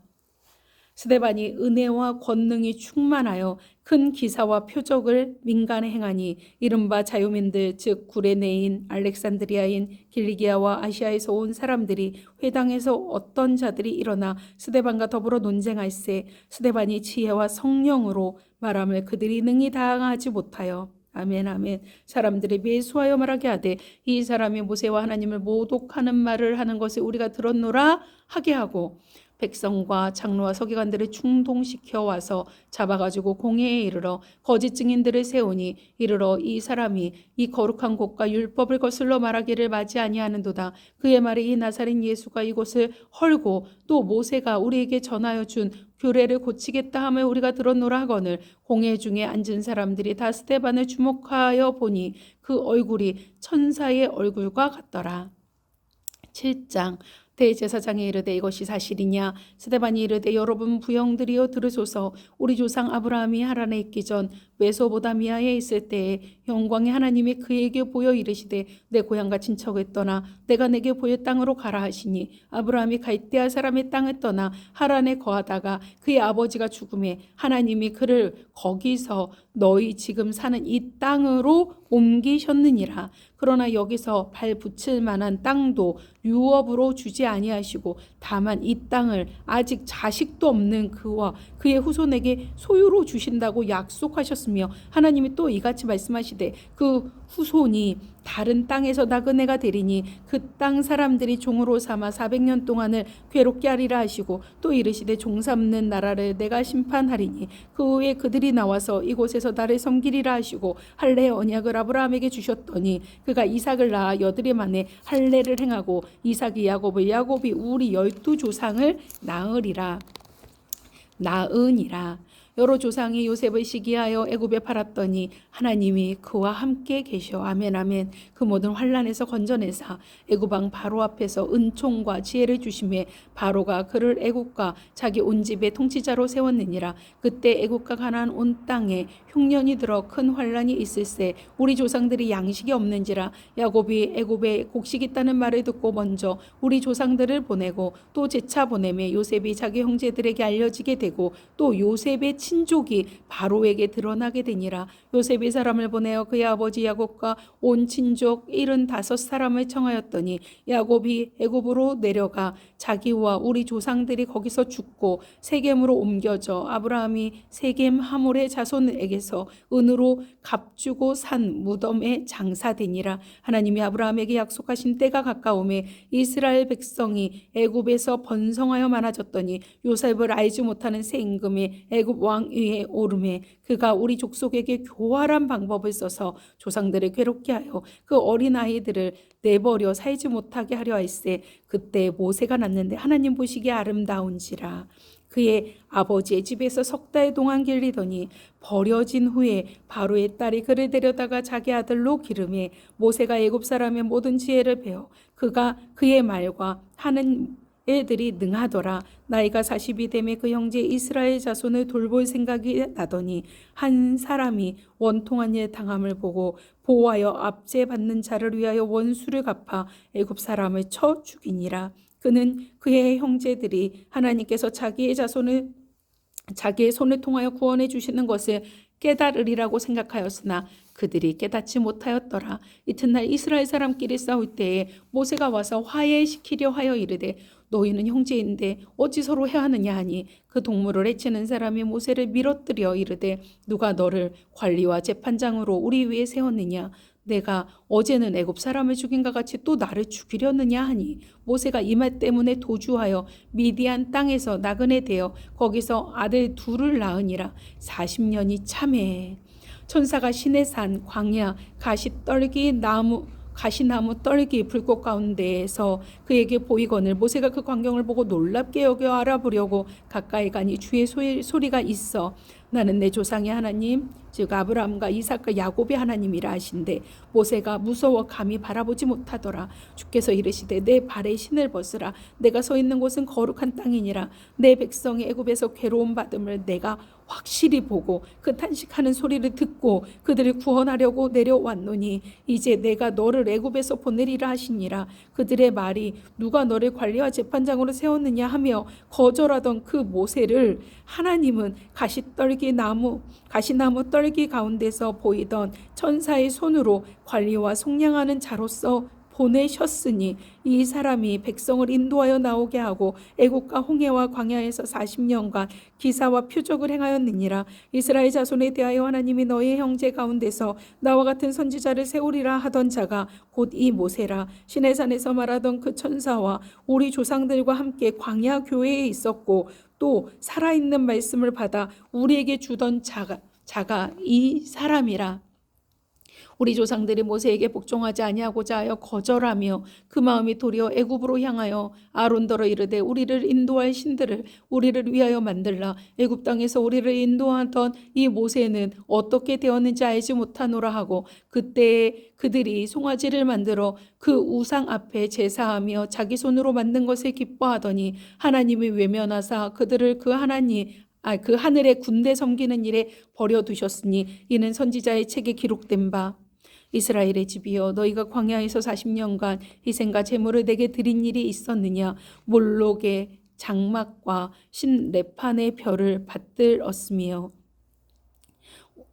A: 스데반이 은혜와 권능이 충만하여 큰 기사와 표적을 민간에 행하니 이른바 자유민들 즉 구레네인 알렉산드리아인 길리기아와 아시아에서 온 사람들이 회당에서 어떤 자들이 일어나 스데반과 더불어 논쟁할세 스데반이 지혜와 성령으로 말함을 그들이 능히 다하지 못하여 아멘 아멘. 사람들이 매수하여 말하게 하되 이 사람이 모세와 하나님을 모독하는 말을 하는 것을 우리가 들었노라 하게 하고 백성과 장로와 서기관들을 충동시켜 와서 잡아가지고 공회에 이르러 거짓 증인들을 세우니 이르러 이 사람이 이 거룩한 곳과 율법을 거슬러 말하기를 마지 아니하는도다. 그의 말이 이 나사렛 예수가 이곳을 헐고 또 모세가 우리에게 전하여 준 규례를 고치겠다 함을 우리가 들었노라 하거늘 공회 중에 앉은 사람들이 다 스데반을 주목하여 보니 그 얼굴이 천사의 얼굴과 같더라. 7장. 대제사장이 이르되 이것이 사실이냐. 스데반이 이르되 여러분 부형들이여 들으소서. 우리 조상 아브라함이 하란에 있기 전 메소보다미아에 있을 때에 영광의 하나님이 그에게 보여 이르시되 내 고향과 친척을 떠나 내가 내게 보일 땅으로 가라 하시니 아브라함이 갈대아 사람의 땅을 떠나 하란에 거하다가 그의 아버지가 죽음에 하나님이 그를 거기서 너희 지금 사는 이 땅으로 옮기셨느니라. 그러나 여기서 발 붙일 만한 땅도 유업으로 주지 아니하시고 다만 이 땅을 아직 자식도 없는 그와 그의 후손에게 소유로 주신다고 약속하셨으며 하나님이 또 이같이 말씀하시되 그 후손이 다른 땅에서 나그네가 되리니 그 땅 사람들이 종으로 삼아 400년 동안을 괴롭게 하리라 하시고 또 이르시되 종 삼는 나라를 내가 심판하리니 그 후에 그들이 나와서 이곳에서 나를 섬기리라 하시고 할례의 언약을 아브라함에게 주셨더니 그가 이삭을 낳아 여드레 만에 할례를 행하고 이삭이 야곱을 야곱이 우리 12 조상을 낳으니라. 여러 조상이 요셉을 시기하여 애굽에 팔았더니 하나님이 그와 함께 계셔. 아멘 아멘. 그 모든 환난에서 건져내사 애굽 왕 바로 앞에서 은총과 지혜를 주심에 바로가 그를 애굽과 자기 온 집의 통치자로 세웠느니라. 그때 애굽과 가나안 온 땅에 흉년이 들어 큰 환난이 있을세. 우리 조상들이 양식이 없는지라. 야곱이 애굽에 곡식 있다는 말을 듣고 먼저 우리 조상들을 보내고 또 재차 보내매 요셉이 자기 형제들에게 알려지게 되고 또 요셉의 친족이 바로에게 드러나게 되니라. 요셉이 사람을 보내어 그의 아버지 야곱과 온 친족 75사람을 청하였더니 야곱이 애굽으로 내려가 자기와 우리 조상들이 거기서 죽고 세겜으로 옮겨져 아브라함이 세겜 하몰의 자손에게서 은으로 값주고 산 무덤에 장사되니라. 하나님이 아브라함에게 약속하신 때가 가까우매 이스라엘 백성이 애굽에서 번성하여 많아졌더니 요셉을 알지 못하는 새 임금이 애굽 왕 위에 오르매 그가 우리 족속에게 교활한 방법을 써서 조상들을 괴롭게 하여 그 어린 아이들을 내버려 살지 못하게 하려 할세. 그때 모세가 났는데 하나님 보시기에 아름다운지라. 그의 아버지의 집에서 석 달 동안 길리더니 버려진 후에 바로의 딸이 그를 데려다가 자기 아들로 기르매 모세가 애굽 사람의 모든 지혜를 배워 그가 그의 말과 하는 애들이 능하더라. 나이가 40이 되매 그 형제 이스라엘 자손을 돌볼 생각이 나더니 한 사람이 원통한 일 당함을 보고 보호하여 압제받는 자를 위하여 원수를 갚아 애굽 사람을 쳐 죽이니라. 그는 그의 형제들이 하나님께서 자기의 손을 통하여 구원해 주시는 것을 깨달으리라고 생각하였으나 그들이 깨닫지 못하였더라. 이튿날 이스라엘 사람끼리 싸울 때에 모세가 와서 화해시키려 하여 이르되 너희는 형제인데 어찌 서로 해하느냐 하니 그 동물을 해치는 사람이 모세를 밀어뜨려 이르되 누가 너를 관리와 재판장으로 우리 위에 세웠느냐. 내가 어제는 애굽 사람을 죽인과 같이 또 나를 죽이려느냐 하니 모세가 이 말 때문에 도주하여 미디안 땅에서 나그네 되어 거기서 아들 둘을 낳으니라. 40년이 참해. 천사가 시내산 광야 가시나무 떨기 불꽃 가운데에서 그에게 보이거늘 모세가 그 광경을 보고 놀랍게 여겨 알아보려고 가까이 가니 주의 소리가 있어 나는 내 조상의 하나님 즉 아브라함과 이삭과 야곱의 하나님이라 하신대 모세가 무서워 감히 바라보지 못하더라. 주께서 이르시되 내 발에 신을 벗으라. 내가 서 있는 곳은 거룩한 땅이니라. 내 백성이 애굽에서 괴로움 받음을 내가 확실히 보고 그 탄식하는 소리를 듣고 그들을 구원하려고 내려왔노니 이제 내가 너를 애굽에서 보내리라 하시니라. 그들의 말이 누가 너를 관리와 재판장으로 세웠느냐 하며 거절하던 그 모세를 하나님은 가시나무 떨기 가운데서 보이던 천사의 손으로 관리와 속량하는 자로서 보내셨으니 이 사람이 백성을 인도하여 나오게 하고 애국과 홍해와 광야에서 40년간 기사와 표적을 행하였느니라. 이스라엘 자손에 대하여 하나님이 너의 형제 가운데서 나와 같은 선지자를 세우리라 하던 자가 곧 이 모세라. 시내산에서 말하던 그 천사와 우리 조상들과 함께 광야 교회에 있었고 또 살아있는 말씀을 받아 우리에게 주던 자가 이 사람이라. 우리 조상들이 모세에게 복종하지 아니하고자 하여 거절하며 그 마음이 도리어 애굽으로 향하여 아론더러 이르되 우리를 인도할 신들을 우리를 위하여 만들라. 애굽 땅에서 우리를 인도하던 이 모세는 어떻게 되었는지 알지 못하노라 하고 그때에 그들이 송아지를 만들어 그 우상 앞에 제사하며 자기 손으로 만든 것을 기뻐하더니 하나님이 외면하사 그들을 그 하늘의 군대 섬기는 일에 버려두셨으니 이는 선지자의 책에 기록된 바 이스라엘의 집이여 너희가 광야에서 40년간 희생과 제물을 내게 드린 일이 있었느냐. 몰록의 장막과 신레판의 별을 받들었으며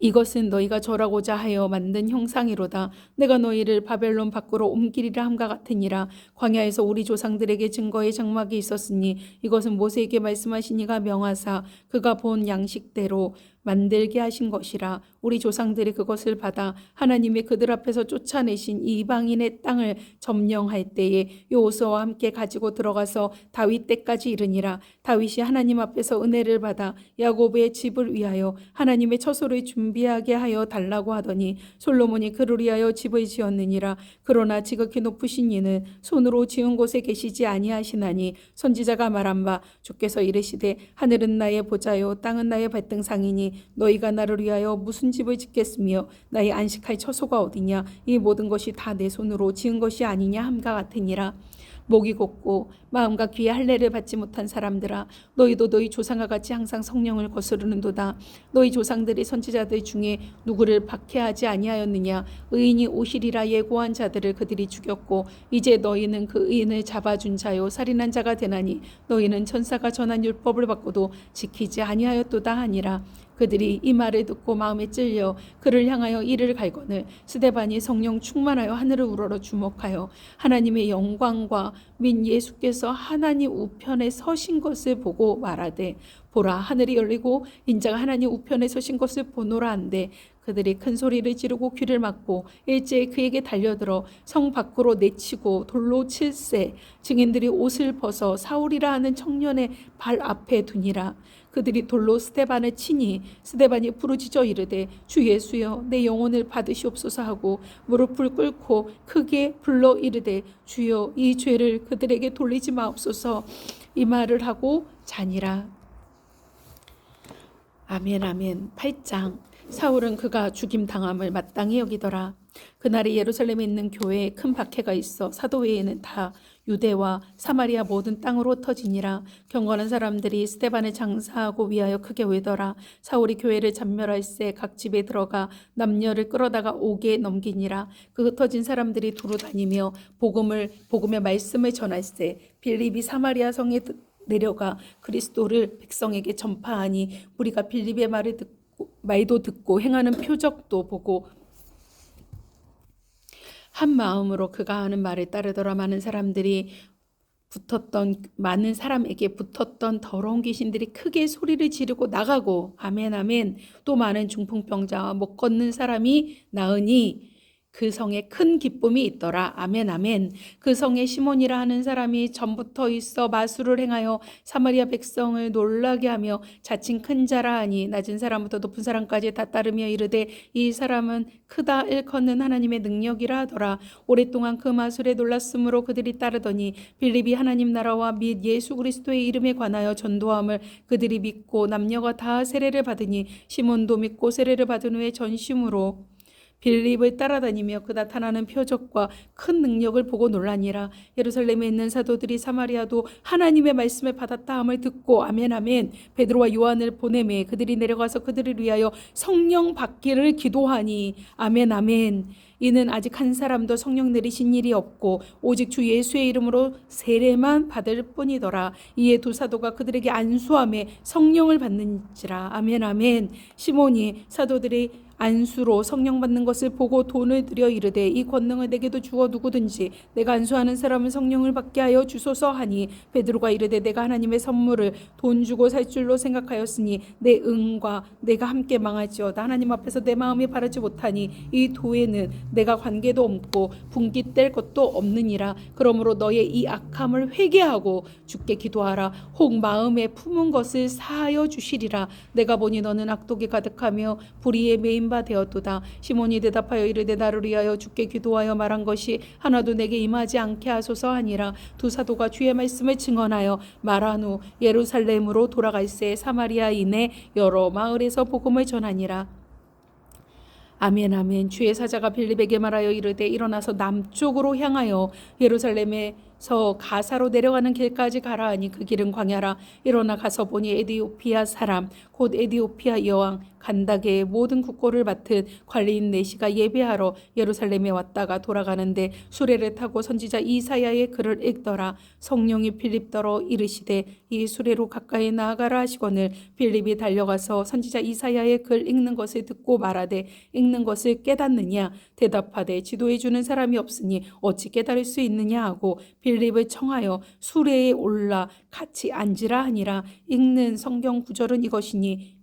A: 이것은 너희가 절하고자 하여 만든 형상이로다. 내가 너희를 바벨론 밖으로 옮기리라 함과 같으니라. 광야에서 우리 조상들에게 증거의 장막이 있었으니 이것은 모세에게 말씀하신 이가 명하사 그가 본 양식대로 만들게 하신 것이라. 우리 조상들이 그것을 받아 하나님이 그들 앞에서 쫓아내신 이방인의 땅을 점령할 때에 여호수아와 함께 가지고 들어가서 다윗 때까지 이르니라. 다윗이 하나님 앞에서 은혜를 받아 야곱의 집을 위하여 하나님의 처소를 준비하게 하여 달라고 하더니 솔로몬이 그를 위하여 집을 지었느니라. 그러나 지극히 높으신 이는 손으로 지은 곳에 계시지 아니하시나니 선지자가 말한 바 주께서 이르시되 하늘은 나의 보좌요 땅은 나의 발등상이니 너희가 나를 위하여 무슨 집을 짓겠으며 나의 안식할 처소가 어디냐. 이 모든 것이 다 내 손으로 지은 것이 아니냐 함과 같으니라. 목이 곧고 마음과 귀의 할례를 받지 못한 사람들아, 너희도 너희 조상과 같이 항상 성령을 거스르는도다. 너희 조상들이 선지자들 중에 누구를 박해하지 아니하였느냐. 의인이 오시리라 예고한 자들을 그들이 죽였고 이제 너희는 그 의인을 잡아준 자요 살인한 자가 되나니 너희는 천사가 전한 율법을 받고도 지키지 아니하였도다 하니라. 그들이 이 말을 듣고 마음에 찔려 그를 향하여 이를 갈거늘 스데반이 성령 충만하여 하늘을 우러러 주목하여 하나님의 영광과 민 예수께서 하나님 우편에 서신 것을 보고 말하되 보라 하늘이 열리고 인자가 하나님 우편에 서신 것을 보노라 한데 그들이 큰 소리를 지르고 귀를 막고 일제히 그에게 달려들어 성 밖으로 내치고 돌로 칠세 증인들이 옷을 벗어 사울이라 하는 청년의 발 앞에 두니라. 그들이 돌로 스데반을 치니 스데반이 부르짖어 이르되 주 예수여 내 영혼을 받으시옵소서 하고 무릎을 꿇고 크게 불러 이르되 주여 이 죄를 그들에게 돌리지 마옵소서 이 말을 하고 자니라. 아멘 아멘. 8장. 사울은 그가 죽임당함을 마땅히 여기더라. 그날이 예루살렘에 있는 교회에 큰 박해가 있어 사도 외에는 다 유대와 사마리아 모든 땅으로 흩어지니라. 경건한 사람들이 스데반을 장사하고 위하여 크게 외더라. 사울이 교회를 잔멸할새 각 집에 들어가 남녀를 끌어다가 옥에 넘기니라. 그 흩어진 사람들이 두루 다니며 복음의 말씀을 전할새 빌립이 사마리아 성에 내려가 그리스도를 백성에게 전파하니 우리가 빌립의 말도 듣고 행하는 표적도 보고 한 마음으로 그가 하는 말을 따르더라. 많은 사람에게 붙었던 더러운 귀신들이 크게 소리를 지르고 나가고 아멘 아멘. 또 많은 중풍병자와 못 걷는 사람이 나으니 그 성에 큰 기쁨이 있더라. 아멘 아멘. 그 성에 시몬이라 하는 사람이 전부터 있어 마술을 행하여 사마리아 백성을 놀라게 하며 자칭 큰 자라 하니 낮은 사람부터 높은 사람까지 다 따르며 이르되 이 사람은 크다 일컫는 하나님의 능력이라 하더라. 오랫동안 그 마술에 놀랐으므로 그들이 따르더니 빌립이 하나님 나라와 및 예수 그리스도의 이름에 관하여 전도함을 그들이 믿고 남녀가 다 세례를 받으니 시몬도 믿고 세례를 받은 후에 전심으로 빌립을 따라다니며 그 나타나는 표적과 큰 능력을 보고 놀라니라. 예루살렘에 있는 사도들이 사마리아도 하나님의 말씀을 받았다 함을 듣고 아멘 아멘. 베드로와 요한을 보내매 그들이 내려가서 그들을 위하여 성령 받기를 기도하니 아멘 아멘. 이는 아직 한 사람도 성령 내리신 일이 없고 오직 주 예수의 이름으로 세례만 받을 뿐이더라. 이에 두 사도가 그들에게 안수하며 성령을 받는지라. 아멘 아멘. 시몬이 사도들이 안수로 성령 받는 것을 보고 돈을 들여 이르되 이 권능을 내게도 주어 누구든지 내가 안수하는 사람은 성령을 받게 하여 주소서 하니 베드로가 이르되 내가 하나님의 선물을 돈 주고 살 줄로 생각하였으니 내 응과 내가 함께 망할지어다. 하나님 앞에서 내 마음이 바르지 못하니 이 도에는 내가 관계도 없고 분깃될 것도 없느니라. 그러므로 너의 이 악함을 회개하고 주께 기도하라. 혹 마음에 품은 것을 사하여 주시리라. 내가 보니 너는 악독이 가득하며 불의에 매인 바 되었도다. 시몬이 대답하여 이르되 나를 위하여 주께 기도하여 말한 것이 하나도 내게 임하지 않게 하소서 하니라. 두 사도가 주의 말씀을 증언하여 말한 후 예루살렘으로 돌아갈새 사마리아인의 여러 마을에서 복음을 전하니라. 아멘 아멘. 주의 사자가 빌립에게 말하여 이르되 일어나서 남쪽으로 향하여 예루살렘에서 가사로 내려가는 길까지 가라 하니 그 길은 광야라. 일어나 가서 보니 에디오피아 사람 곧 에디오피아 여왕 간다게의 모든 국고를 맡은 관리인 네시가 예배하러 예루살렘에 왔다가 돌아가는데 수레를 타고 선지자 이사야의 글을 읽더라. 성령이 빌립더러 이르시되 이 수레로 가까이 나아가라 하시거늘 빌립이 달려가서 선지자 이사야의 글 읽는 것을 듣고 말하되 읽는 것을 깨닫느냐. 대답하되 지도해 주는 사람이 없으니 어찌 깨달을 수 있느냐 하고 빌립을 청하여 수레에 올라 같이 앉으라 하니라. 읽는 성경 구절은 이것이니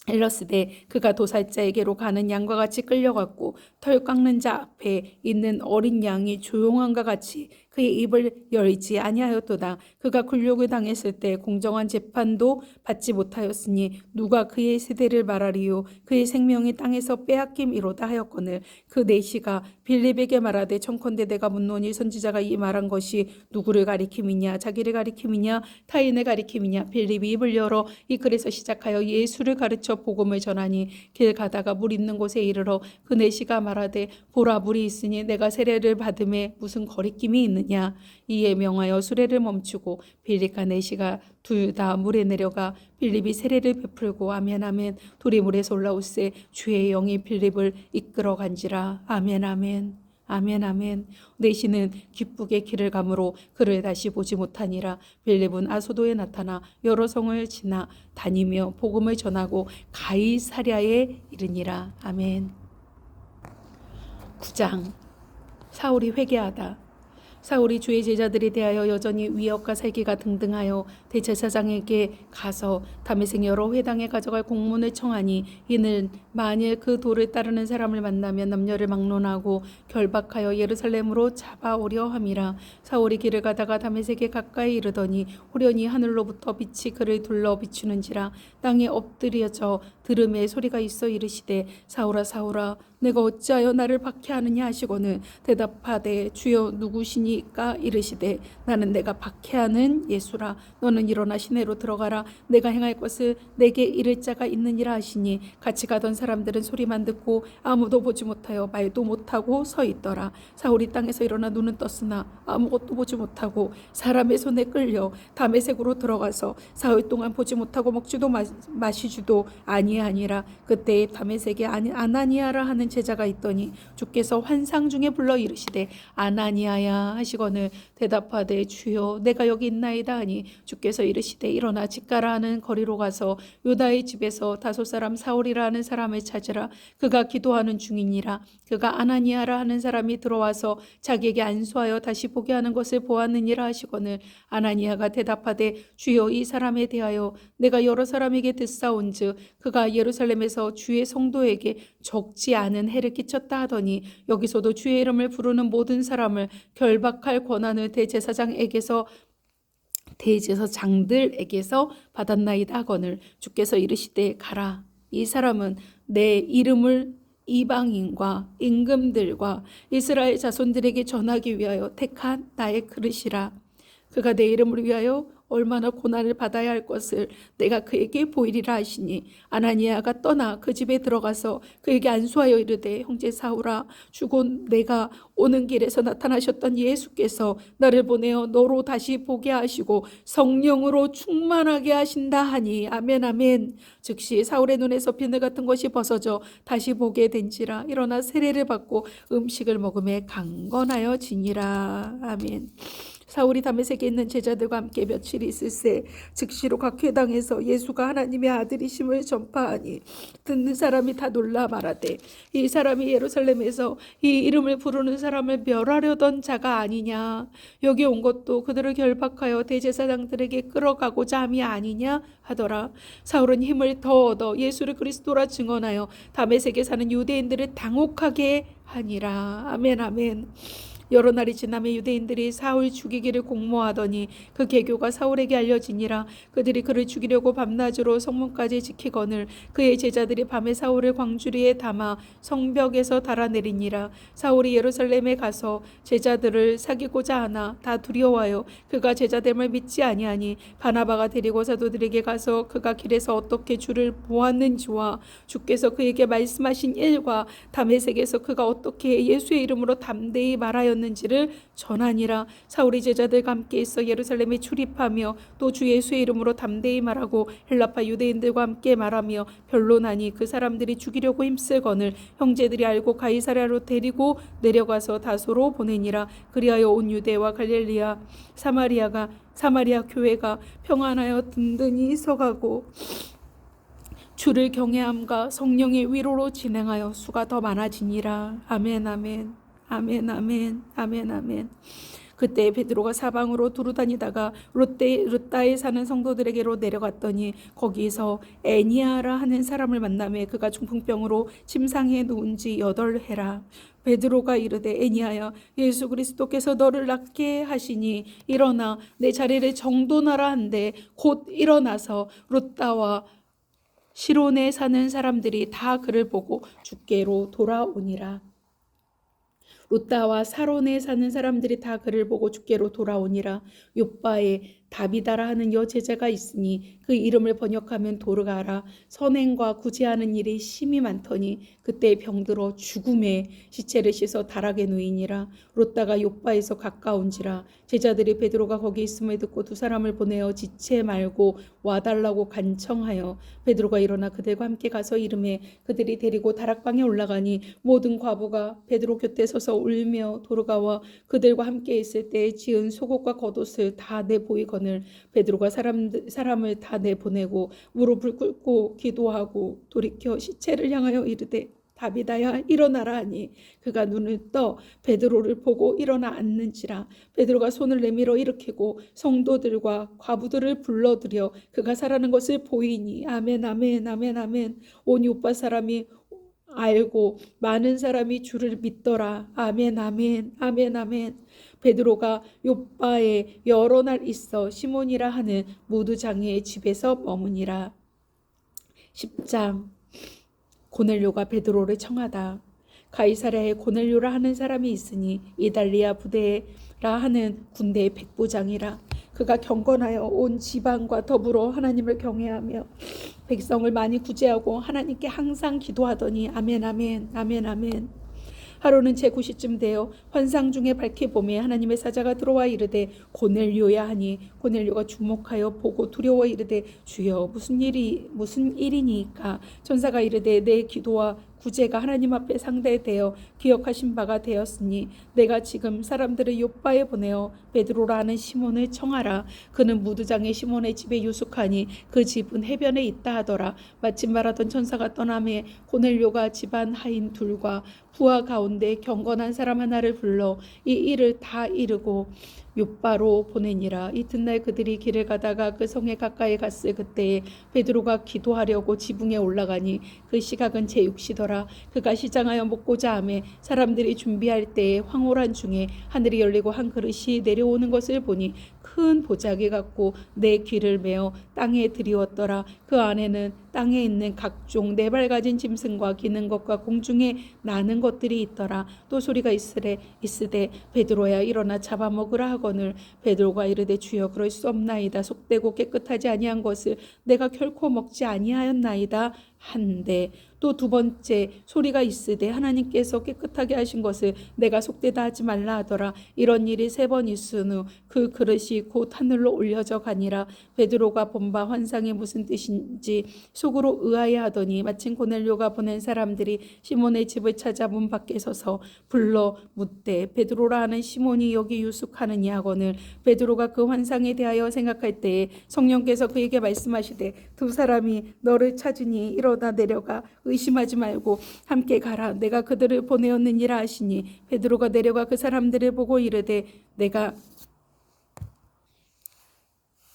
A: 일러스되 그가 도살자에게로 가는 양과 같이 끌려갔고 털 깎는 자 앞에 있는 어린 양이 조용함과 같이 그의 입을 열지 아니하였도다. 그가 굴욕을 당했을 때 공정한 재판도 받지 못하였으니 누가 그의 세대를 말하리요. 그의 생명이 땅에서 빼앗김이로다 하였거늘 그 내시가 빌립에게 말하되 청컨대 내가 묻노니 선지자가 이 말한 것이 누구를 가리킴이냐 자기를 가리킴이냐 타인을 가리킴이냐. 빌립이 입을 열어 이 글에서 시작하여 예수를 가르쳐 복음을 전하니 길 가다가 물 있는 곳에 이르러 그 내시가 말하되 보라 물이 있으니 내가 세례를 받음에 무슨 거리낌이 있느냐. 이에 명하여 수레를 멈추고 빌립과 내시가 둘 다 물에 내려가 빌립이 세례를 베풀고 아멘 아멘 둘이 물에서 올라올세 주의 영이 빌립을 이끌어 간지라. 아멘 아멘 아멘 아멘. 내시는 기쁘게 길을 가므로 그를 다시 보지 못하니라. 빌립은 아소도에 나타나 여러 성을 지나 다니며 복음을 전하고 가이사랴에 이르니라. 아멘. 9장. 사울이 회개하다. 사울이 주의 제자들에 대하여 여전히 위협과 살기가 등등하여 대제사장에게 가서 다메섹 여러 회당에 가져갈 공문을 청하니 이는 만일 그 도를 따르는 사람을 만나면 남녀를 막론하고 결박하여 예루살렘으로 잡아오려 함이라. 사울이 길을 가다가 다메섹에 가까이 이르더니 호련히 하늘로부터 빛이 그를 둘러 비추는지라. 땅에 엎드려져 들음에 소리가 있어 이르시되 사울아 사울아 내가 어찌하여 나를 박해하느냐 하시거늘 대답하되 주여 누구시니까 이르시되 나는 내가 박해하는 예수라. 너는 일어나 시내로 들어가라. 내가 행할 것을 내게 이를 자가 있느니라 하시니 같이 가던 사람들은 소리만 듣고 아무도 보지 못하여 말도 못하고 서 있더라. 사울이 땅에서 일어나 눈은 떴으나 아무것도 보지 못하고 사람의 손에 끌려 다메섹으로 들어가서 사흘 동안 보지 못하고 먹지도 마시지도 아니하니라. 그때 다메섹에 아나니아라 하는 제자가 있더니 주께서 환상 중에 불러 이르시되 아나니아야 하시거늘 대답하되 주여 내가 여기 있나이다 하니 주께서 이르시되 일어나 집 가라 하는 거리로 가서 요다의 집에서 다소 사람 사울이라 하는 사람을 찾으라. 그가 기도하는 중이니라. 그가 아나니아라 하는 사람이 들어와서 자기에게 안수하여 다시 보게 하는 것을 보았느니라 하시거늘 아나니아가 대답하되 주여 이 사람에 대하여 내가 여러 사람에게 듣사온즉 그가 예루살렘에서 주의 성도에게 적지 않은 해를 끼쳤다 하더니 여기서도 주의 이름을 부르는 모든 사람을 결박할 권한을 대제사장들에게서 받았나이다 하거늘 주께서 이르시되 가라. 이 사람은 내 이름을 이방인과 임금들과 이스라엘 자손들에게 전하기 위하여 택한 나의 그릇이라. 그가 내 이름을 위하여 얼마나 고난을 받아야 할 것을 내가 그에게 보이리라 하시니 아나니아가 떠나 그 집에 들어가서 그에게 안수하여 이르되 형제 사울아 주곧 내가 오는 길에서 나타나셨던 예수께서 나를 보내어 너로 다시 보게 하시고 성령으로 충만하게 하신다 하니 아멘 아멘. 즉시 사울의 눈에서 비늘 같은 것이 벗어져 다시 보게 된지라. 일어나 세례를 받고 음식을 먹음에 강건하여 지니라. 아멘. 사울이 다메섹에 있는 제자들과 함께 며칠 있을새 즉시로 각 회당에서 예수가 하나님의 아들이심을 전파하니 듣는 사람이 다 놀라 말하되 이 사람이 예루살렘에서 이 이름을 부르는 사람을 멸하려던 자가 아니냐. 여기 온 것도 그들을 결박하여 대제사장들에게 끌어가고자 함이 아니냐 하더라. 사울은 힘을 더 얻어 예수를 그리스도라 증언하여 다메섹에 사는 유대인들을 당혹하게 하니라. 아멘 아멘. 여러 날이 지나며 유대인들이 사울 죽이기를 공모하더니 그 계교가 사울에게 알려지니라. 그들이 그를 죽이려고 밤낮으로 성문까지 지키거늘 그의 제자들이 밤에 사울을 광주리에 담아 성벽에서 달아내리니라. 사울이 예루살렘에 가서 제자들을 사귀고자 하나 다 두려워하여 그가 제자됨을 믿지 아니하니 바나바가 데리고 사도들에게 가서 그가 길에서 어떻게 주를 보았는지와 주께서 그에게 말씀하신 일과 다메섹에서 그가 어떻게 예수의 이름으로 담대히 말하였는지를 전하니라. 사울이 제자들과 함께 있어 예루살렘에 출입하며 또 주 예수의 이름으로 담대히 말하고 헬라파 유대인들과 함께 말하며 변론하니 그 사람들이 죽이려고 힘쓸거늘 형제들이 알고 가이사랴로 데리고 내려가서 다소로 보내니라. 그리하여 온 유대와 갈릴리아 사마리아 교회가 평안하여 든든히 서가고 주를 경외함과 성령의 위로로 진행하여 수가 더 많아지니라. 아멘 아멘. 아멘 아멘 아멘 아멘. 그때 베드로가 사방으로 두루다니다가 룻다에 사는 성도들에게로 내려갔더니 거기서 애니아라 하는 사람을 만나매 그가 중풍병으로 침상에 누운 지 8해라. 베드로가 이르되 애니아야, 예수 그리스도께서 너를 낫게 하시니 일어나 내 자리를 정돈하라 한데 곧 일어나서 룻다와 시론에 사는 사람들이 다 그를 보고 주께로 돌아오니라. 룻다와 사론에 사는 사람들이 다 그를 보고 주께로 돌아오니라. 욥바에 다비다라 하는 여제자가 있으니 그 이름을 번역하면 도르가라. 선행과 구제하는 일이 심히 많더니 그때 병들어 죽음에 시체를 씻어 다락에 누이니라. 룻다가 욥바에서 가까운지라. 제자들이 베드로가 거기 있음을 듣고 두 사람을 보내어 지체 말고 와달라고 간청하여 베드로가 일어나 그들과 함께 가서 이름에 그들이 데리고 다락방에 올라가니 모든 과부가 베드로 곁에 서서 울며 도르가와 그들과 함께 있을 때 지은 속옷과 겉옷을 다 내보이거늘 베드로가 사람을 다 내보내고 무릎을 꿇고 기도하고 돌이켜 시체를 향하여 이르되 다비다야 일어나라 하니 그가 눈을 떠 베드로를 보고 일어나 앉는지라. 베드로가 손을 내밀어 일으키고 성도들과 과부들을 불러들여 그가 살아난 것을 보이니 아멘 아멘 아멘 아멘. 온 요파 사람이 알고 많은 사람이 주를 믿더라. 아멘 아멘 아멘 아멘. 베드로가 욥바에 여러 날 있어 시몬이라 하는 무두장이의 집에서 머무니라. 10장. 고넬료가 베드로를 청하다. 가이사랴에 고넬료라 하는 사람이 있으니 이달리아 부대라 하는 군대의 백부장이라. 그가 경건하여 온 지방과 더불어 하나님을 경외하며 백성을 많이 구제하고 하나님께 항상 기도하더니 아멘 아멘 아멘 아멘. 하루는 제9시쯤 되어 환상 중에 밝게 보매 하나님의 사자가 들어와 이르되 고넬료야 하니 고넬료가 주목하여 보고 두려워 이르되 주여 무슨 일이니까. 천사가 이르되 내 기도와 구제가 하나님 앞에 상대되어 기억하신 바가 되었으니 내가 지금 사람들을 욥바에 보내어 베드로라 하는 시몬을 청하라. 그는 무두장의 시몬의 집에 유숙하니 그 집은 해변에 있다 하더라. 마침 말하던 천사가 떠나매 고넬료가 집안 하인 둘과 부하 가운데 경건한 사람 하나를 불러 이 일을 다 이르고 욥바로 보내니라. 이튿날 그들이 길을 가다가 그 성에 가까이 갔을 그때에 베드로가 기도하려고 지붕에 올라가니 그 시각은 제6시더라. 그가 시장하여 먹고자 하매 사람들이 준비할 때에 황홀한 중에 하늘이 열리고 한 그릇이 내려오는 것을 보니 큰 보자기 같고 내 귀를 메어 땅에 들이웠더라. 그 안에는 땅에 있는 각종 네 발 가진 짐승과 기는 것과 공중에 나는 것들이 있더라. 또 소리가 있으되 베드로야 일어나 잡아먹으라 하거늘 베드로가 이르되 주여 그럴 수 없나이다. 속되고 깨끗하지 아니한 것을 내가 결코 먹지 아니하였나이다 한데 또 두 번째 소리가 있으되 하나님께서 깨끗하게 하신 것을 내가 속되다 하지 말라 하더라. 이런 일이 3번 있은 후 그 그릇이 곧 하늘로 올려져 가니라. 베드로가 본 바 환상이 무슨 뜻인지 속으로 의아해하더니 마침 고넬료가 보낸 사람들이 시몬의 집을 찾아 문 밖에 서서 불러 묻되 베드로라 하는 시몬이 여기 유숙하느냐 하거늘 베드로가 그 환상에 대하여 생각할 때에 성령께서 그에게 말씀하시되 두 사람이 너를 찾으니 일어나 내려가 의심하지 말고 함께 가라. 내가 그들을 보내었느니라 하시니 베드로가 내려가 그 사람들을 보고 이르되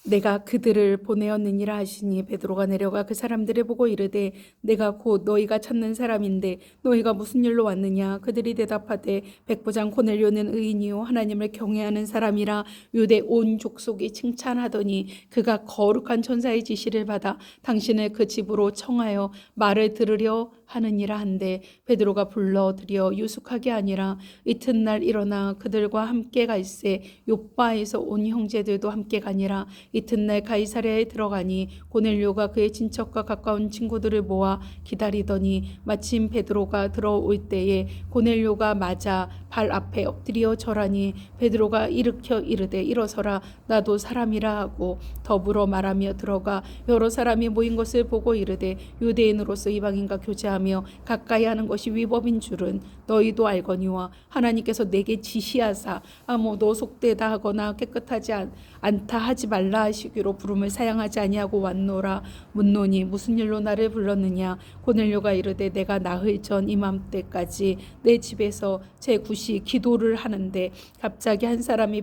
A: 내가 그들을 보내었느니라 하시니 베드로가 내려가 그 사람들을 보고 이르되 내가 곧 너희가 찾는 사람인데 너희가 무슨 일로 왔느냐. 그들이 대답하되 백부장 고넬료는 의인이요 하나님을 경외하는 사람이라 유대 온 족속이 칭찬하더니 그가 거룩한 천사의 지시를 받아 당신을 그 집으로 청하여 말을 들으려 하느니라 한데 베드로가 불러들여 유숙하게 아니라 이튿날 일어나 그들과 함께 갈새 욥바에서 온 형제들도 함께 가니라. 이튿날 가이사랴에 들어가니 고넬료가 그의 친척과 가까운 친구들을 모아 기다리더니 마침 베드로가 들어올 때에 고넬료가 맞아 발 앞에 엎드려 절하니 베드로가 일으켜 이르되 일어서라 나도 사람이라 하고 더불어 말하며 들어가 여러 사람이 모인 것을 보고 이르되 유대인으로서 이방인과 교제하며 가까이 하는 것이 위법인 줄은 너희도 알거니와 하나님께서 내게 지시하사 아무도 속되다 하거나 깨끗하지 않다 하지 말라 하시기로 부름을 사양하지 아니하고 왔노라. 묻노니 무슨 일로 나를 불렀느냐. 고넬료가 이르되 내가 나흘 전 이맘때까지 내 집에서 제 굿이 기도를 하는데 갑자기 한 사람이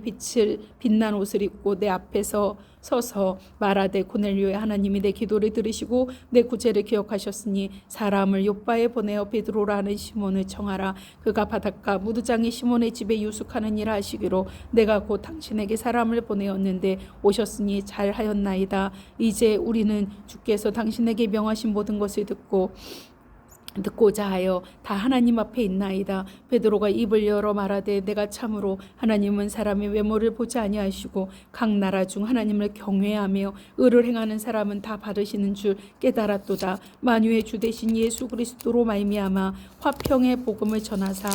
A: 빛난 옷을 입고 내 앞에서 서서 말하되 고넬료의 하나님이 내 기도를 들으시고 내 구제를 기억하셨으니 사람을 요바에 보내어 베드로라 하는 시몬을 청하라. 그가 바닷가 무드장이 시몬의 집에 유숙하는 일을 하시기로 내가 곧 당신에게 사람을 보내었는데 오셨으니 잘하였나이다. 이제 우리는 주께서 당신에게 명하신 모든 것을 듣고자 하여 다 하나님 앞에 있나이다. 베드로가 입을 열어 말하되 내가 참으로 하나님은 사람의 외모를 보지 아니하시고 각 나라 중 하나님을 경외하며 의를 행하는 사람은 다 받으시는 줄 깨달았도다. 만유의 주 되신 예수 그리스도로 말미암아 화평의 복음을 전하사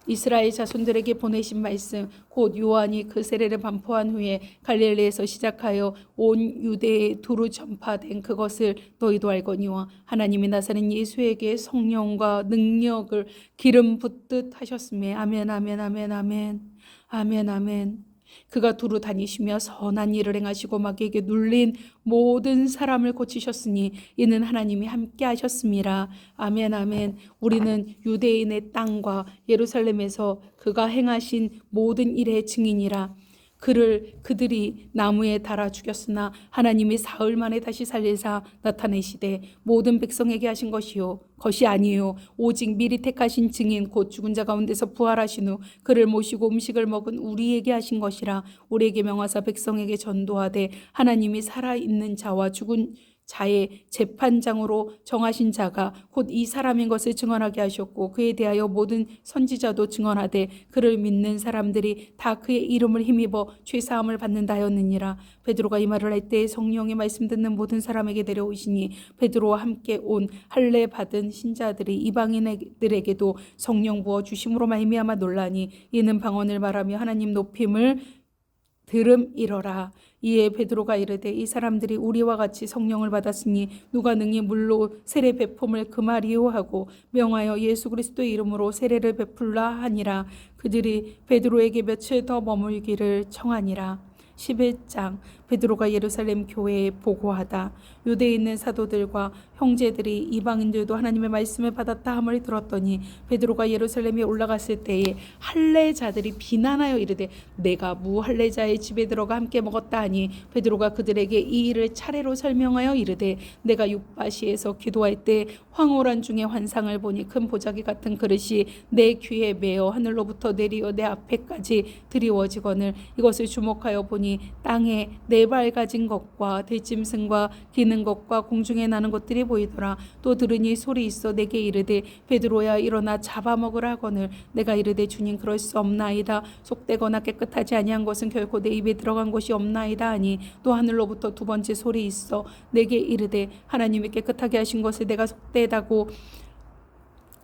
A: 이스라엘 자손들에게 보내신 말씀 곧 요한이 그 세례를 반포한 후에 갈릴리에서 시작하여 온 유대에 두루 전파된 그것을 너희도 알거니와 하나님이 나사렛 예수에게 성령과 능력을 기름 붓듯 하셨음에 아멘 아멘 아멘 아멘 아멘 아멘. 그가 두루 다니시며 선한 일을 행하시고 마귀에게 눌린 모든 사람을 고치셨으니 이는 하나님이 함께 하셨음이라. 아멘 아멘. 우리는 유대인의 땅과 예루살렘에서 그가 행하신 모든 일의 증인이라. 그들이 나무에 달아 죽였으나 하나님이 사흘 만에 다시 살리사 나타내시되 모든 백성에게 하신 것이 아니요 오직 미리 택하신 증인 곧 죽은 자 가운데서 부활하신 후 그를 모시고 음식을 먹은 우리에게 하신 것이라. 우리에게 명하사 백성에게 전도하되 하나님이 살아있는 자와 죽은 자의 재판장으로 정하신 자가 곧 이 사람인 것을 증언하게 하셨고 그에 대하여 모든 선지자도 증언하되 그를 믿는 사람들이 다 그의 이름을 힘입어 죄사함을 받는다 하였느니라. 베드로가 이 말을 할 때 성령의 말씀 듣는 모든 사람에게 내려오시니 베드로와 함께 온 할례 받은 신자들이 이방인들에게도 성령 부어 주심으로 말미암아 놀라니 이는 방언을 말하며 하나님 높임을 들음이러라. 이에 베드로가 이르되 이 사람들이 우리와 같이 성령을 받았으니 누가 능히 물로 세례 베품을 금하리요 하고 명하여 예수 그리스도의 이름으로 세례를 베풀라 하니라. 그들이 베드로에게 며칠 더 머물기를 청하니라. 11장. 베드로가 예루살렘 교회에 보고하다. 유대에 있는 사도들과 형제들이 이방인들도 하나님의 말씀을 받았다 함을 들었더니 베드로가 예루살렘에 올라갔을 때에 할례자들이 비난하여 이르되 내가 무할례자의 집에 들어가 함께 먹었다 하니 베드로가 그들에게 이 일을 차례로 설명하여 이르되 내가 윳바시에서 기도할 때 황홀한 중에 환상을 보니 큰 보자기 같은 그릇이 내 귀에 매어 하늘로부터 내리어 내 앞에까지 드리워지거늘 이것을 주목하여 보니 땅에 네 발 가진 것과 들짐승과 기는 것과 공중에 나는 것들이 보이더라. 또 들으니 소리 있어 내게 이르되 베드로야 일어나 잡아먹으라 하거늘 내가 이르되 주님 그럴 수 없나이다. 속되거나 깨끗하지 아니한 것은 결코 내 입에 들어간 것이 없나이다 하니 또 하늘로부터 두 번째 소리 있어 내게 이르되 하나님이 깨끗하게 하신 것을 내가 속되다고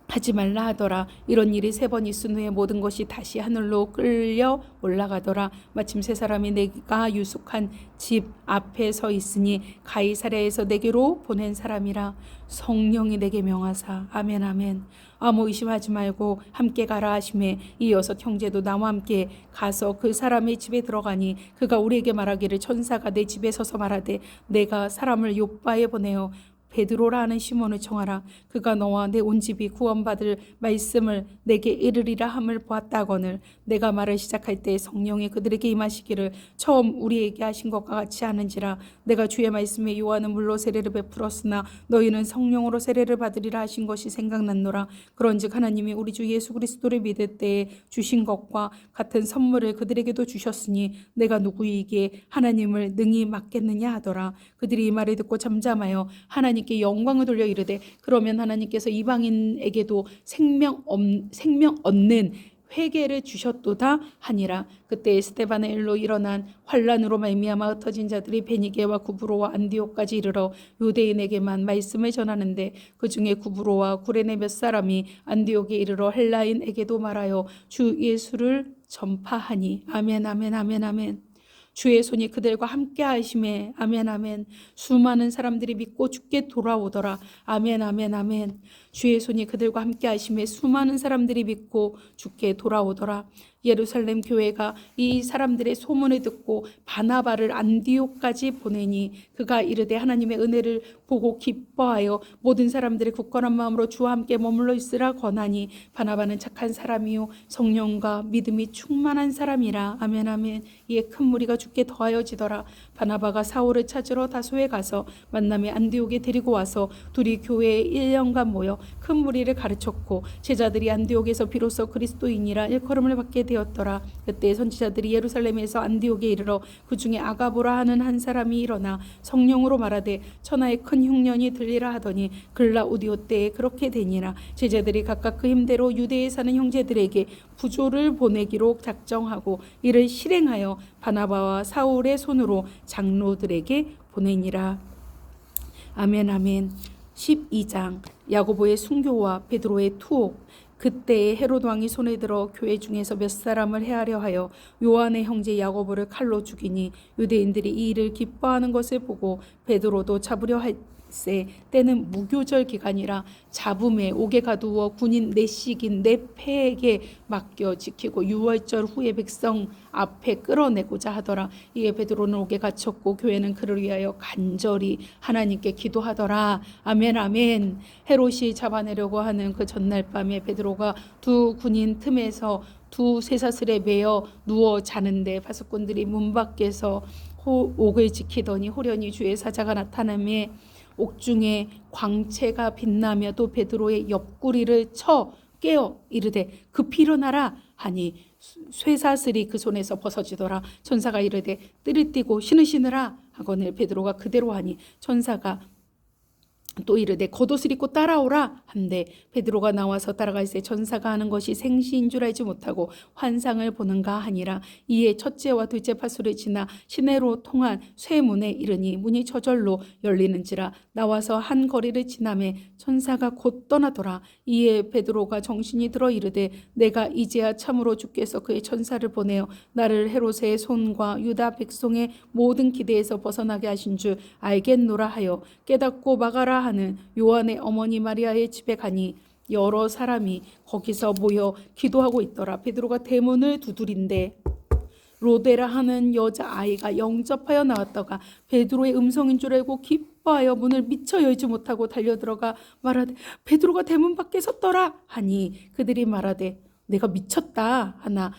A: 하지 말라 하더라. 이런 일이 3번 있은 후에 모든 것이 다시 하늘로 끌려 올라가더라. 마침 세 사람이 내가 유숙한 집 앞에 서 있으니 가이사랴에서 내게로 보낸 사람이라. 성령이 내게 명하사 아멘 아멘. 아무 의심하지 말고 함께 가라 하시매 이 6 형제도 나와 함께 가서 그 사람의 집에 들어가니 그가 우리에게 말하기를 천사가 내 집에 서서 말하되 내가 사람을 욥바에 보내어 베드로라 하는 시몬을 청하라. 그가 너와 내 온 집이 구원받을 말씀을 내게 이르리라 함을 보았다거늘 내가 말을 시작할 때 성령이 그들에게 임하시기를 처음 우리에게 하신 것과 같이 하는지라. 내가 주의 말씀에 요한은 물로 세례를 베풀었으나 너희는 성령으로 세례를 받으리라 하신 것이 생각났노라. 그런즉 하나님이 우리 주 예수 그리스도를 믿을 때에 주신 것과 같은 선물을 그들에게도 주셨으니 내가 누구이기에 하나님을 능히 맡겠느냐 하더라. 그들이 이 말을 듣고 잠잠하여 하나님께 영광을 돌려 이르되 그러면 하나님께서 이방인에게도 생명 얻는 회개를 주셨도다 하니라. 그때 스데반의 일로 일어난 환란으로 말미암아 흩어진 자들이 베니게와 구브로와 안디옥까지 이르러 유대인에게만 말씀을 전하는데 그 중에 구브로와 구레네 몇 사람이 안디옥에 이르러 헬라인에게도 말하여 주 예수를 전파하니 아멘 아멘 아멘 아멘. 주의 손이 그들과 함께 하심에 아멘 아멘. 수많은 사람들이 믿고 주께 돌아오더라. 아멘 아멘 아멘. 주의 손이 그들과 함께 하심에 수많은 사람들이 믿고 주께 돌아오더라. 예루살렘 교회가 이 사람들의 소문을 듣고 바나바를 안디옥까지 보내니 그가 이르되 하나님의 은혜를 보고 기뻐하여 모든 사람들의 굳건한 마음으로 주와 함께 머물러 있으라 권하니 바나바는 착한 사람이요 성령과 믿음이 충만한 사람이라. 아멘 아멘. 이에 큰 무리가 주께 더하여지더라. 바나바가 사울을 찾으러 다소에 가서 만남에 안디옥에 데리고 와서 둘이 교회에 1년간 모여 큰 무리를 가르쳤고 제자들이 안디옥에서 비로소 그리스도인이라 일컬음을 받게 되었더라. 그때 선지자들이 예루살렘에서 안디옥에 이르러 그 중에 아가보라 하는 한 사람이 일어나 성령으로 말하되 천하의 큰 흉년이 들리라 하더니 글라우디오 때에 그렇게 되니라. 제자들이 각각 그 힘대로 유대에 사는 형제들에게 부조를 보내기로 작정하고 이를 실행하여 바나바와 사울의 손으로 장로들에게 보내니라. 아멘 아멘. 12장 야고보의 순교와 베드로의 투옥. 그때에 헤롯 왕이 손에 들어 교회 중에서 몇 사람을 해하려 하여 요한의 형제 야고보를 칼로 죽이니 유대인들이 이 일을 기뻐하는 것을 보고 베드로도 잡으려 할세 때는 무교절 기간이라 잡음에 옥에 가두어 군인 내식인 내 패에게 맡겨 지키고 유월절 후에 백성 앞에 끌어내고자 하더라. 이에 베드로는 옥에 갇혔고 교회는 그를 위하여 간절히 하나님께 기도하더라. 아멘 아멘. 헤롯이 잡아내려고 하는 그 전날 밤에 베드로가 두 군인 틈에서 두 쇠사슬에 매어 누워 자는데 파수꾼들이 문 밖에서 옥을 지키더니 호련히 주의 사자가 나타나며 옥중에 광채가 빛나며 또 베드로의 옆구리를 쳐 깨어 이르되 급히 일어나라 하니 쇠사슬이 그 손에서 벗어지더라. 천사가 이르되 뜰을 띠고 신을 신으라 하거늘 베드로가 그대로 하니 천사가 또 이르되 겉옷을 입고 따라오라 한데 베드로가 나와서 따라갈새 천사가 하는 것이 생시인 줄 알지 못하고 환상을 보는가 하니라. 이에 첫째와 둘째 파수를 지나 시내로 통한 쇠문에 이르니 문이 저절로 열리는지라. 나와서 한 거리를 지나매 천사가 곧 떠나더라. 이에 베드로가 정신이 들어 이르되 내가 이제야 참으로 주께서 그의 천사를 보내어 나를 헤롯의 손과 유다 백성의 모든 기대에서 벗어나게 하신 줄 알겠노라 하여 깨닫고 막아라 하는 요한의 어머니 마리아의 집에 가니 여러 사람이 거기서 모여 기도하고 있더라. 베드로가 대문을 두드린데 로데라 하는 여자아이가 영접하여 나왔다가 베드로의 음성인 줄 알고 기뻐하여 문을 미처 열지 못하고 달려들어가 말하되 베드로가 대문 밖에 섰더라 하니 그들이 말하되 내가 미쳤다 하나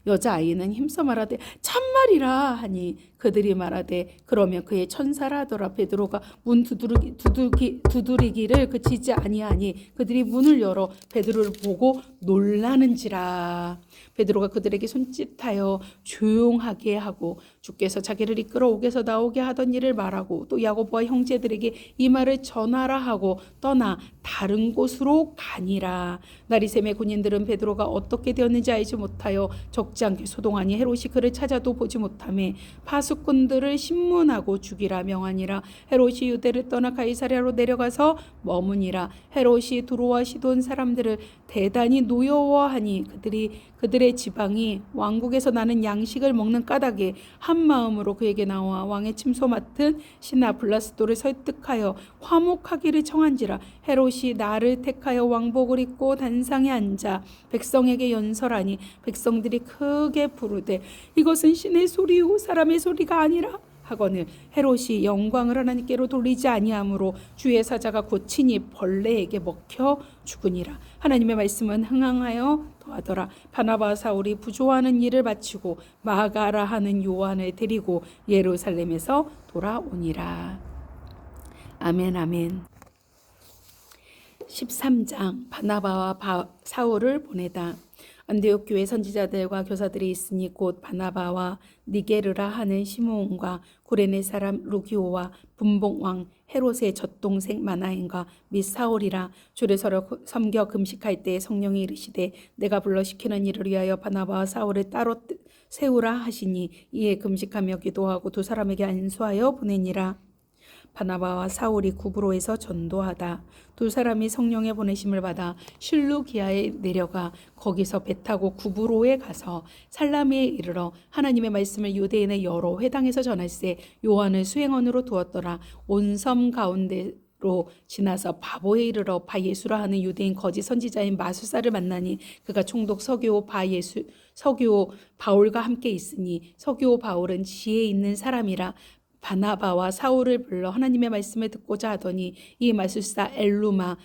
A: 여자아이는 힘써 말하되 참말이라 하니 그들이 말하되 그러면 그의 천사라 하더라. 베드로가 문 두드리기를 그치지 아니하니 그들이 문을 열어 베드로를 보고 놀라는지라. 베드로가 그들에게 손짓하여 조용하게 하고 주께서 자기를 이끌어 옥에서 나오게 하던 일을 말하고 또 야고보와 형제들에게 이 말을 전하라 하고 떠나 다른 곳으로 가니라. 나리샘의 군인들은 베드로가 어떻게 되었는지 알지 못하여 적지 않게 소동하니 헤롯이 그를 찾아도 보지 못하매 파수꾼들을 신문하고 죽이라 명하니라. 헤롯이 유대를 떠나 가이사랴로 내려가서 머무니라. 헤롯이 두로와 시돈 사람들을 대단히 노여워하니 그들의 지방이 왕국에서 나는 양식을 먹는 까닭에 한 마음으로 그에게 나와 왕의 침소 맡은 신하 블라스도를 설득하여 화목하기를 청한지라. 헤롯이 나를 택하여 왕복을 입고 단상에 앉아 백성에게 연설하니 백성들이 크게 부르되 이것은 신의 소리요 사람의 소리가 아니라 하거늘 헤롯이 영광을 하나님께로 돌리지 아니하므로 주의 사자가 곧 친히 벌레에게 먹혀 죽으니라. 하나님의 말씀은 흥황하여 더하더라. 바나바와 사울이 부조하는 일을 마치고 마가라 하는 요한을 데리고 예루살렘에서 돌아오니라. 아멘 아멘. 13장 바나바와 사울을 보내다. 안디옥 교회 선지자들과 교사들이 있으니 곧 바나바와 니게르라 하는 시므온과 구레네 사람 루기오와 분봉왕 헤롯의 젖동생 마나엔과 및 사울이라. 주를 서로 섬겨 금식할 때 성령이 이르시되 내가 불러 시키는 일을 위하여 바나바와 사울을 따로 세우라 하시니 이에 금식하며 기도하고 두 사람에게 안수하여 보내니라. 바나바와 사울이 구브로에서 전도하다. 두 사람이 성령의 보내심을 받아 실루기아에 내려가 거기서 배 타고 구브로에 가서 살라미에 이르러 하나님의 말씀을 유대인의 여러 회당에서 전할세 요한을 수행원으로 두었더라. 온 섬 가운데로 지나서 바보에 이르러 바 예수라 하는 유대인 거짓 선지자인 마술사를 만나니 그가 총독 서기오 바울과 함께 있으니 서기오 바울은 지혜 있는 사람이라 바나바와 사울을 불러 하나님의 말씀을 듣고자 하더니 이 마술사 엘루마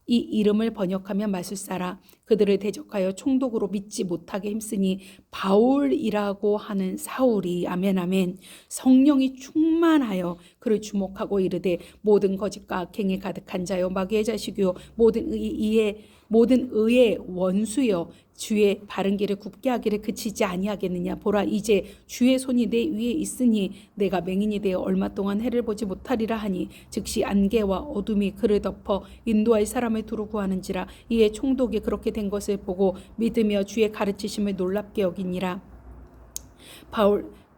A: 이 이름을 번역하면 마술사라 그들을 대적하여 총독으로 믿지 못하게 힘쓰니 바울이라고 하는 사울이 아멘 아멘 성령이 충만하여 그를 주목하고 이르되 모든 거짓과 악행이 가득한 자요 마귀의 자식이요 모든 의의 원수여 주의 바른 길을 굽게 하기를 그치지 아니하겠느냐 보라 이제 주의 손이 내 위에 있으니 내가 맹인이 되어 얼마 동안 해를 보지 못하리라 하니 즉시 안개와 어둠이 그를 덮어 인도할 사람을 두루 구하는지라 이에 총독이 그렇게 된 것을 보고 믿으며 주의 가르치심을 놀랍게 여기니라.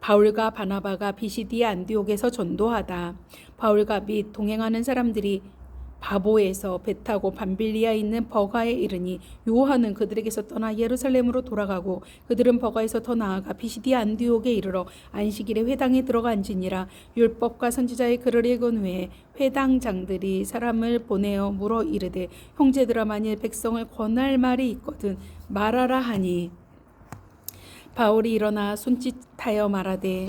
A: 바울과 바나바가 비시디아 안디옥에서 전도하다. 바울과 및 동행하는 사람들이 바보에서 배 타고 밤빌리아에 있는 버가에 이르니 요한은 그들에게서 떠나 예루살렘으로 돌아가고 그들은 버가에서 더 나아가 비시디아 안디옥에 이르러 안식일에 회당에 들어가 앉으니라. 율법과 선지자의 글을 읽은 후에 회당장들이 사람을 보내어 물어 이르되 형제들아 만일 백성을 권할 말이 있거든 말하라 하니 바울이 일어나 손짓하여 말하되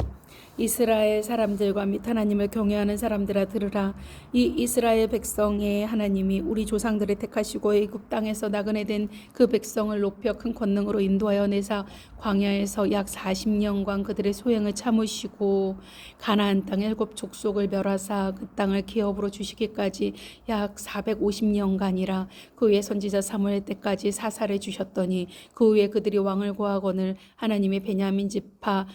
A: 이스라엘 사람들과 및 하나님을 경외하는 사람들아 들으라. 이 이스라엘 백성의 하나님이 우리 조상들을 택하시고 애굽 땅에서 나그네 된 그 백성을 높여 큰 권능으로 인도하여 내사 광야에서 약 40년간 그들의 소행을 참으시고 가나안 땅 7 족속을 멸하사 그 땅을 기업으로 주시기까지 약 450년간이라. 그 후에 선지자 사무엘 때까지 사살해 주셨더니 그 후에 그들이 왕을 구하거늘 하나님의 베냐민 지파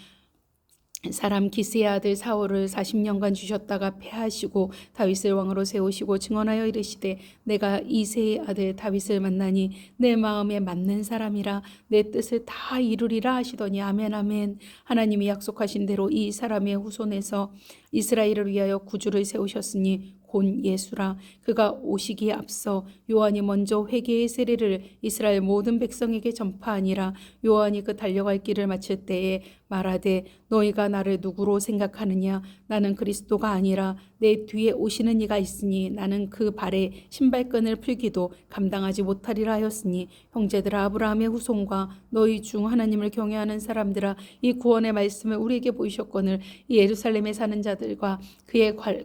A: 사람 기스의 아들 사울을 40년간 주셨다가 패하시고 다윗을 왕으로 세우시고 증언하여 이르시되 내가 이새의 아들 다윗을 만나니 내 마음에 맞는 사람이라 내 뜻을 다 이루리라 하시더니 아멘 아멘. 하나님이 약속하신 대로 이 사람의 후손에서 이스라엘을 위하여 구주를 세우셨으니 곧 예수라. 그가 오시기에 앞서 요한이 먼저 회개의 세례를 이스라엘 모든 백성에게 전파하니라. 요한이 그 달려갈 길을 마칠 때에 말하되 너희가 나를 누구로 생각하느냐 나는 그리스도가 아니라 내 뒤에 오시는 이가 있으니 나는 그 발에 신발끈을 풀기도 감당하지 못하리라 하였으니 형제들아 아브라함의 후손과 너희 중 하나님을 경외하는 사람들아 이 구원의 말씀을 우리에게 보이셨거늘 이 예루살렘에 사는 자들과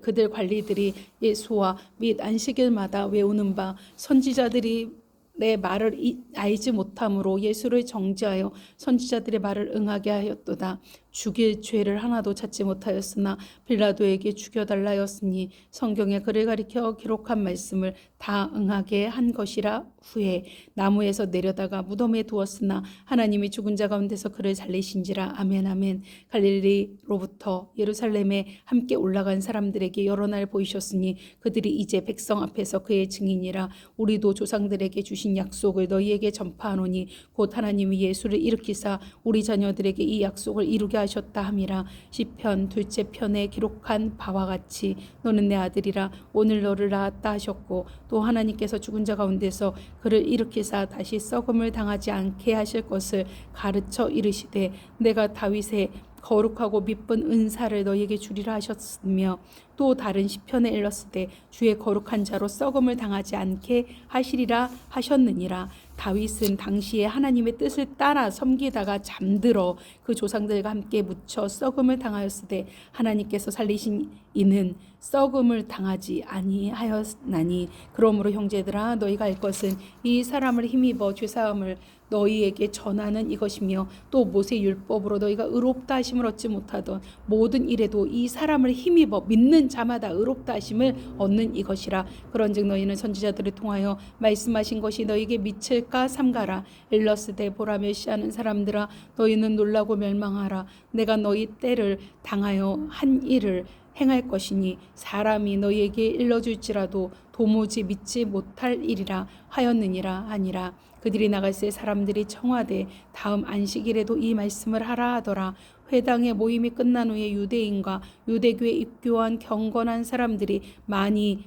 A: 그들 관리들이 예수와 및 안식일마다 외우는 바 선지자들이 내 말을 알지 못함으로 예수를 정죄하여 선지자들의 말을 응하게 하였도다. 죽일 죄를 하나도 찾지 못하였으나 빌라도에게 죽여달라 하였으니 성경에 그를 가리켜 기록한 말씀을 다 응하게 한 것이라. 후에 나무에서 내려다가 무덤에 두었으나 하나님이 죽은 자 가운데서 그를 살리신지라. 아멘 아멘. 갈릴리로부터 예루살렘에 함께 올라간 사람들에게 여러 날 보이셨으니 그들이 이제 백성 앞에서 그의 증인이라. 우리도 조상들에게 주신 약속을 너희에게 전파하노니 곧 하나님이 예수를 일으키사 우리 자녀들에게 이 약속을 이루게 하셨다 함이라. 시편 2째 편에 기록한 바와 같이 너는 내 아들이라 오늘 너를 낳았다 하셨고 또 하나님께서 죽은 자 가운데서 그를 일으키사 다시 썩음을 당하지 않게 하실 것을 가르쳐 이르시되 내가 다윗의 거룩하고 미쁜 은사를 너희에게 주리라 하셨으며 또 다른 시편에 일렀으되 주의 거룩한 자로 썩음을 당하지 않게 하시리라 하셨느니라. 다윗은 당시에 하나님의 뜻을 따라 섬기다가 잠들어 그 조상들과 함께 묻혀 썩음을 당하였으되 하나님께서 살리신 이는 썩음을 당하지 아니하였나니 그러므로 형제들아 너희가 알 것은 이 사람을 힘입어 죄사함을 너희에게 전하는 이것이며 또 모세 율법으로 너희가 의롭다 하심을 얻지 못하던 모든 일에도 이 사람을 힘입어 믿는 자마다 의롭다 하심을 얻는 이것이라. 그런즉 너희는 선지자들을 통하여 말씀하신 것이 너희에게 미칠까 삼가라. 일러스되 보라 멸시하는 사람들아 너희는 놀라고 멸망하라. 내가 너희 때를 당하여 한 일을 행할 것이니 사람이 너희에게 일러줄지라도 도무지 믿지 못할 일이라 하였느니라 하니라. 그들이 나갈새 사람들이 청하되 다음 안식일에도 이 말씀을 하라 하더라. 회당의 모임이 끝난 후에 유대인과 유대교에 입교한 경건한 사람들이 많이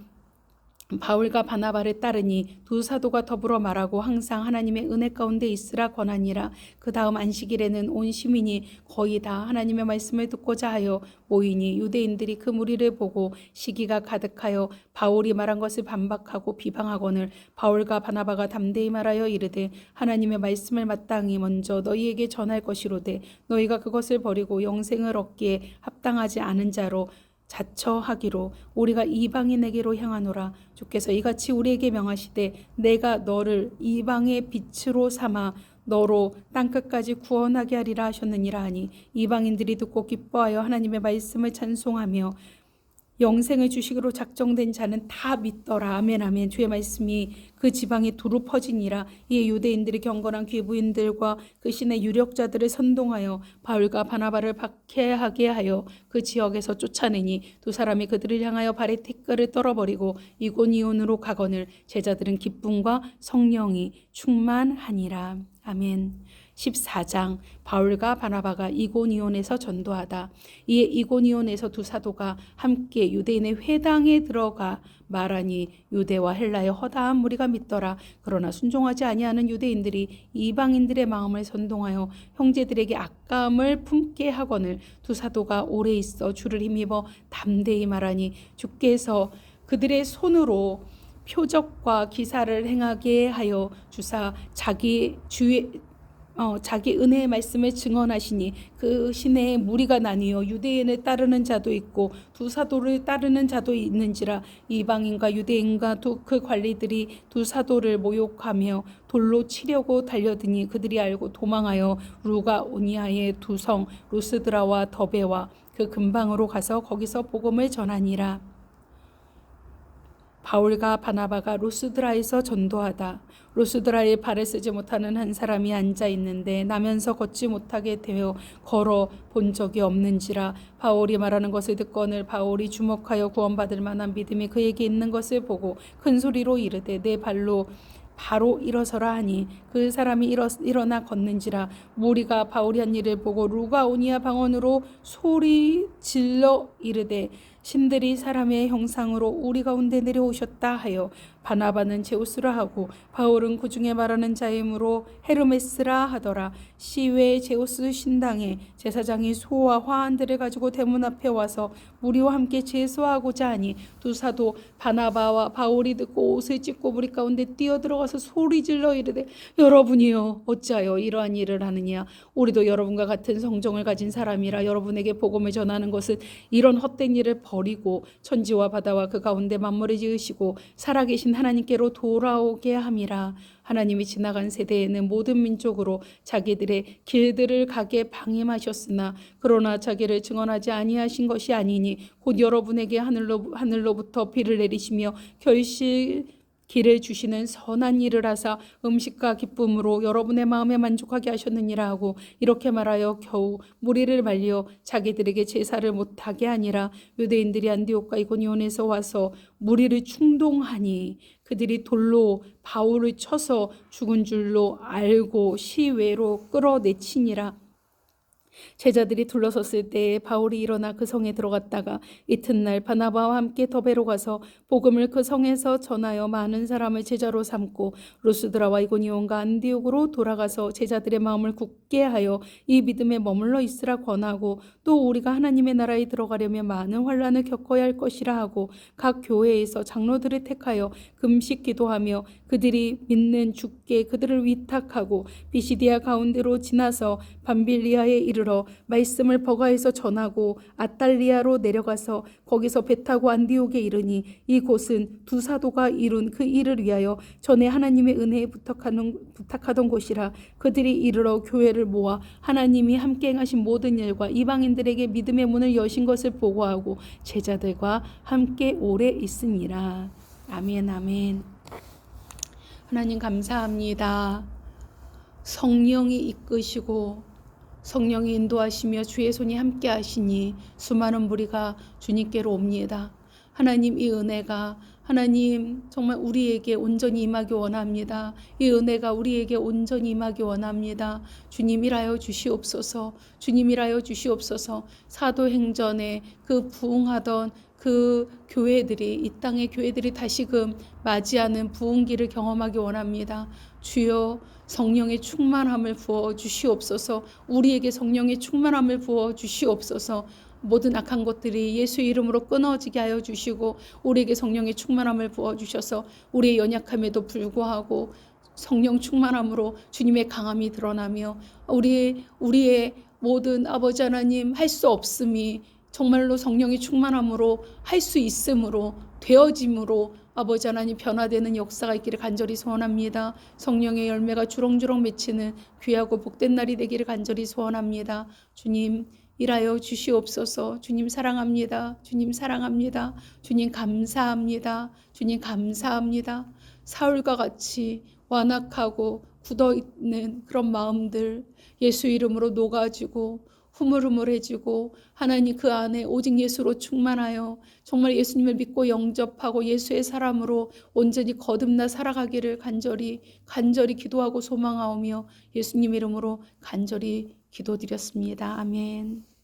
A: 바울과 바나바를 따르니 두 사도가 더불어 말하고 항상 하나님의 은혜 가운데 있으라 권하니라. 그 다음 안식일에는 온 시민이 거의 다 하나님의 말씀을 듣고자 하여 모이니 유대인들이 그 무리를 보고 시기가 가득하여 바울이 말한 것을 반박하고 비방하거늘 바울과 바나바가 담대히 말하여 이르되 하나님의 말씀을 마땅히 먼저 너희에게 전할 것이로되 너희가 그것을 버리고 영생을 얻기에 합당하지 않은 자로 자처하기로 우리가 이방인에게로 향하노라. 주께서 이같이 우리에게 명하시되 내가 너를 이방의 빛으로 삼아 너로 땅끝까지 구원하게 하리라 하셨느니라 하니 이방인들이 듣고 기뻐하여 하나님의 말씀을 찬송하며 영생을 주시기로 작정된 자는 다 믿더라. 아멘 아멘. 주의 말씀이 그 지방에 두루 퍼지니라. 이에 유대인들이 경건한 귀부인들과 그 신의 유력자들을 선동하여 바울과 바나바를 박해하게 하여 그 지역에서 쫓아내니 두 사람이 그들을 향하여 발에 티끌을 떨어버리고 이고니온으로 가거늘 제자들은 기쁨과 성령이 충만하니라. 아멘. 14장 바울과 바나바가 이고니온에서 전도하다. 이에 이고니온에서 두 사도가 함께 유대인의 회당에 들어가 말하니 유대와 헬라의 허다한 무리가 믿더라. 그러나 순종하지 아니하는 유대인들이 이방인들의 마음을 선동하여 형제들에게 악감을 품게 하거늘 두 사도가 오래 있어 주를 힘입어 담대히 말하니 주께서 그들의 손으로 표적과 기사를 행하게 하여 주사 자기 은혜의 말씀을 증언하시니 그 신의 무리가 나뉘어 유대인을 따르는 자도 있고 두 사도를 따르는 자도 있는지라. 이방인과 유대인과 그 관리들이 두 사도를 모욕하며 돌로 치려고 달려드니 그들이 알고 도망하여 루가 오니아의 두 성 루스드라와 더베와 그 근방으로 가서 거기서 복음을 전하니라. 바울과 바나바가 루스드라에서 전도하다. 루스드라에 발을 쓰지 못하는 한 사람이 앉아 있는데 나면서 걷지 못하게 되어 걸어 본 적이 없는지라. 바울이 말하는 것을 듣거늘 바울이 주목하여 구원받을 만한 믿음이 그에게 있는 것을 보고 큰 소리로 이르되 내 발로 바로 일어서라 하니 그 사람이 일어나 걷는지라. 무리가 바울이 한 일을 보고 루가오니아 방언으로 소리 질러 이르되 신들이 사람의 형상으로 우리 가운데 내려오셨다 하여 바나바는 제우스라 하고 바울은 그 중에 말하는 자이므로 헤르메스라 하더라. 시외 제우스 신당에 제사장이 소와 화환들을 가지고 대문 앞에 와서 무리와 함께 제수하고자 하니 두 사도 바나바와 바울이 듣고 옷을 찢고 무리 가운데 뛰어들어가서 소리질러 이르되 여러분이여 어찌하여 이러한 일을 하느냐. 우리도 여러분과 같은 성정을 가진 사람이라 여러분에게 복음을 전하는 것은 이런 헛된 일을 버리고 천지와 바다와 그 가운데 만물을 지으시고 살아계신 하나님께로 돌아오게 함이라. 하나님이 지나간 세대에는 모든 민족으로 자기들의 길들을 가게 방임하셨으나 그러나 자기를 증언하지 아니하신 것이 아니니 곧 여러분에게 하늘로부터 비를 내리시며 길을 주시는 선한 일을 하사 음식과 기쁨으로 여러분의 마음에 만족하게 하셨느니라 하고 이렇게 말하여 겨우 무리를 말려 자기들에게 제사를 못하게 하니라. 유대인들이 안디옥과 이고니온에서 와서 무리를 충동하니 그들이 돌로 바울을 쳐서 죽은 줄로 알고 시외로 끌어내치니라. 제자들이 둘러섰을 때에 바울이 일어나 그 성에 들어갔다가 이튿날 바나바와 함께 더베로 가서 복음을 그 성에서 전하여 많은 사람을 제자로 삼고 루스드라와 이고니온과 안디옥으로 돌아가서 제자들의 마음을 굳게 하여 이 믿음에 머물러 있으라 권하고 또 우리가 하나님의 나라에 들어가려면 많은 환난을 겪어야 할 것이라 하고 각 교회에서 장로들을 택하여 금식 기도하며 그들이 믿는 주께 그들을 위탁하고 비시디아 가운데로 지나서 밤빌리아에 이르러 말씀을 버가에서 전하고 아탈리아로 내려가서 거기서 배 타고 안디옥에 이르니 이곳은 두 사도가 이룬 그 일을 위하여 전에 하나님의 은혜에 부탁하던 곳이라. 그들이 이르러 교회를 모아 하나님이 함께 행하신 모든 일과 이방인들에게 믿음의 문을 여신 것을 보고하고 제자들과 함께 오래 있으니라. 아멘 아멘. 하나님 감사합니다. 성령이 이끄시고 성령이 인도하시며 주의 손이 함께 하시니 수많은 무리가 주님께로 옵니다. 하나님 이 은혜가 하나님 정말 우리에게 온전히 임하기 원합니다. 이 은혜가 우리에게 온전히 임하기 원합니다. 주님 일하여 주시옵소서. 주님 일하여 주시옵소서. 사도행전에 그 부흥하던 그 교회들이 이 땅의 교회들이 다시금 맞이하는 부흥기를 경험하기 원합니다. 주여 성령의 충만함을 부어 주시옵소서. 우리에게 성령의 충만함을 부어 주시옵소서. 모든 악한 것들이 예수의 이름으로 끊어지게 하여 주시고 우리에게 성령의 충만함을 부어 주셔서 우리의 연약함에도 불구하고 성령 충만함으로 주님의 강함이 드러나며 우리의 모든 아버지 하나님 할 수 없음이 정말로 성령의 충만함으로 할 수 있음으로 되어짐으로 아버지 하나님 변화되는 역사가 있기를 간절히 소원합니다. 성령의 열매가 주렁주렁 맺히는 귀하고 복된 날이 되기를 간절히 소원합니다. 주님 일하여 주시옵소서. 주님 사랑합니다. 주님 사랑합니다. 주님 감사합니다. 주님 감사합니다. 사울과 같이 완악하고 굳어있는 그런 마음들 예수 이름으로 녹아지고 흐물흐물해지고 하나님 그 안에 오직 예수로 충만하여 정말 예수님을 믿고 영접하고 예수의 사람으로 온전히 거듭나 살아가기를 간절히 기도하고 소망하오며 예수님 이름으로 간절히 기도드렸습니다. 아멘.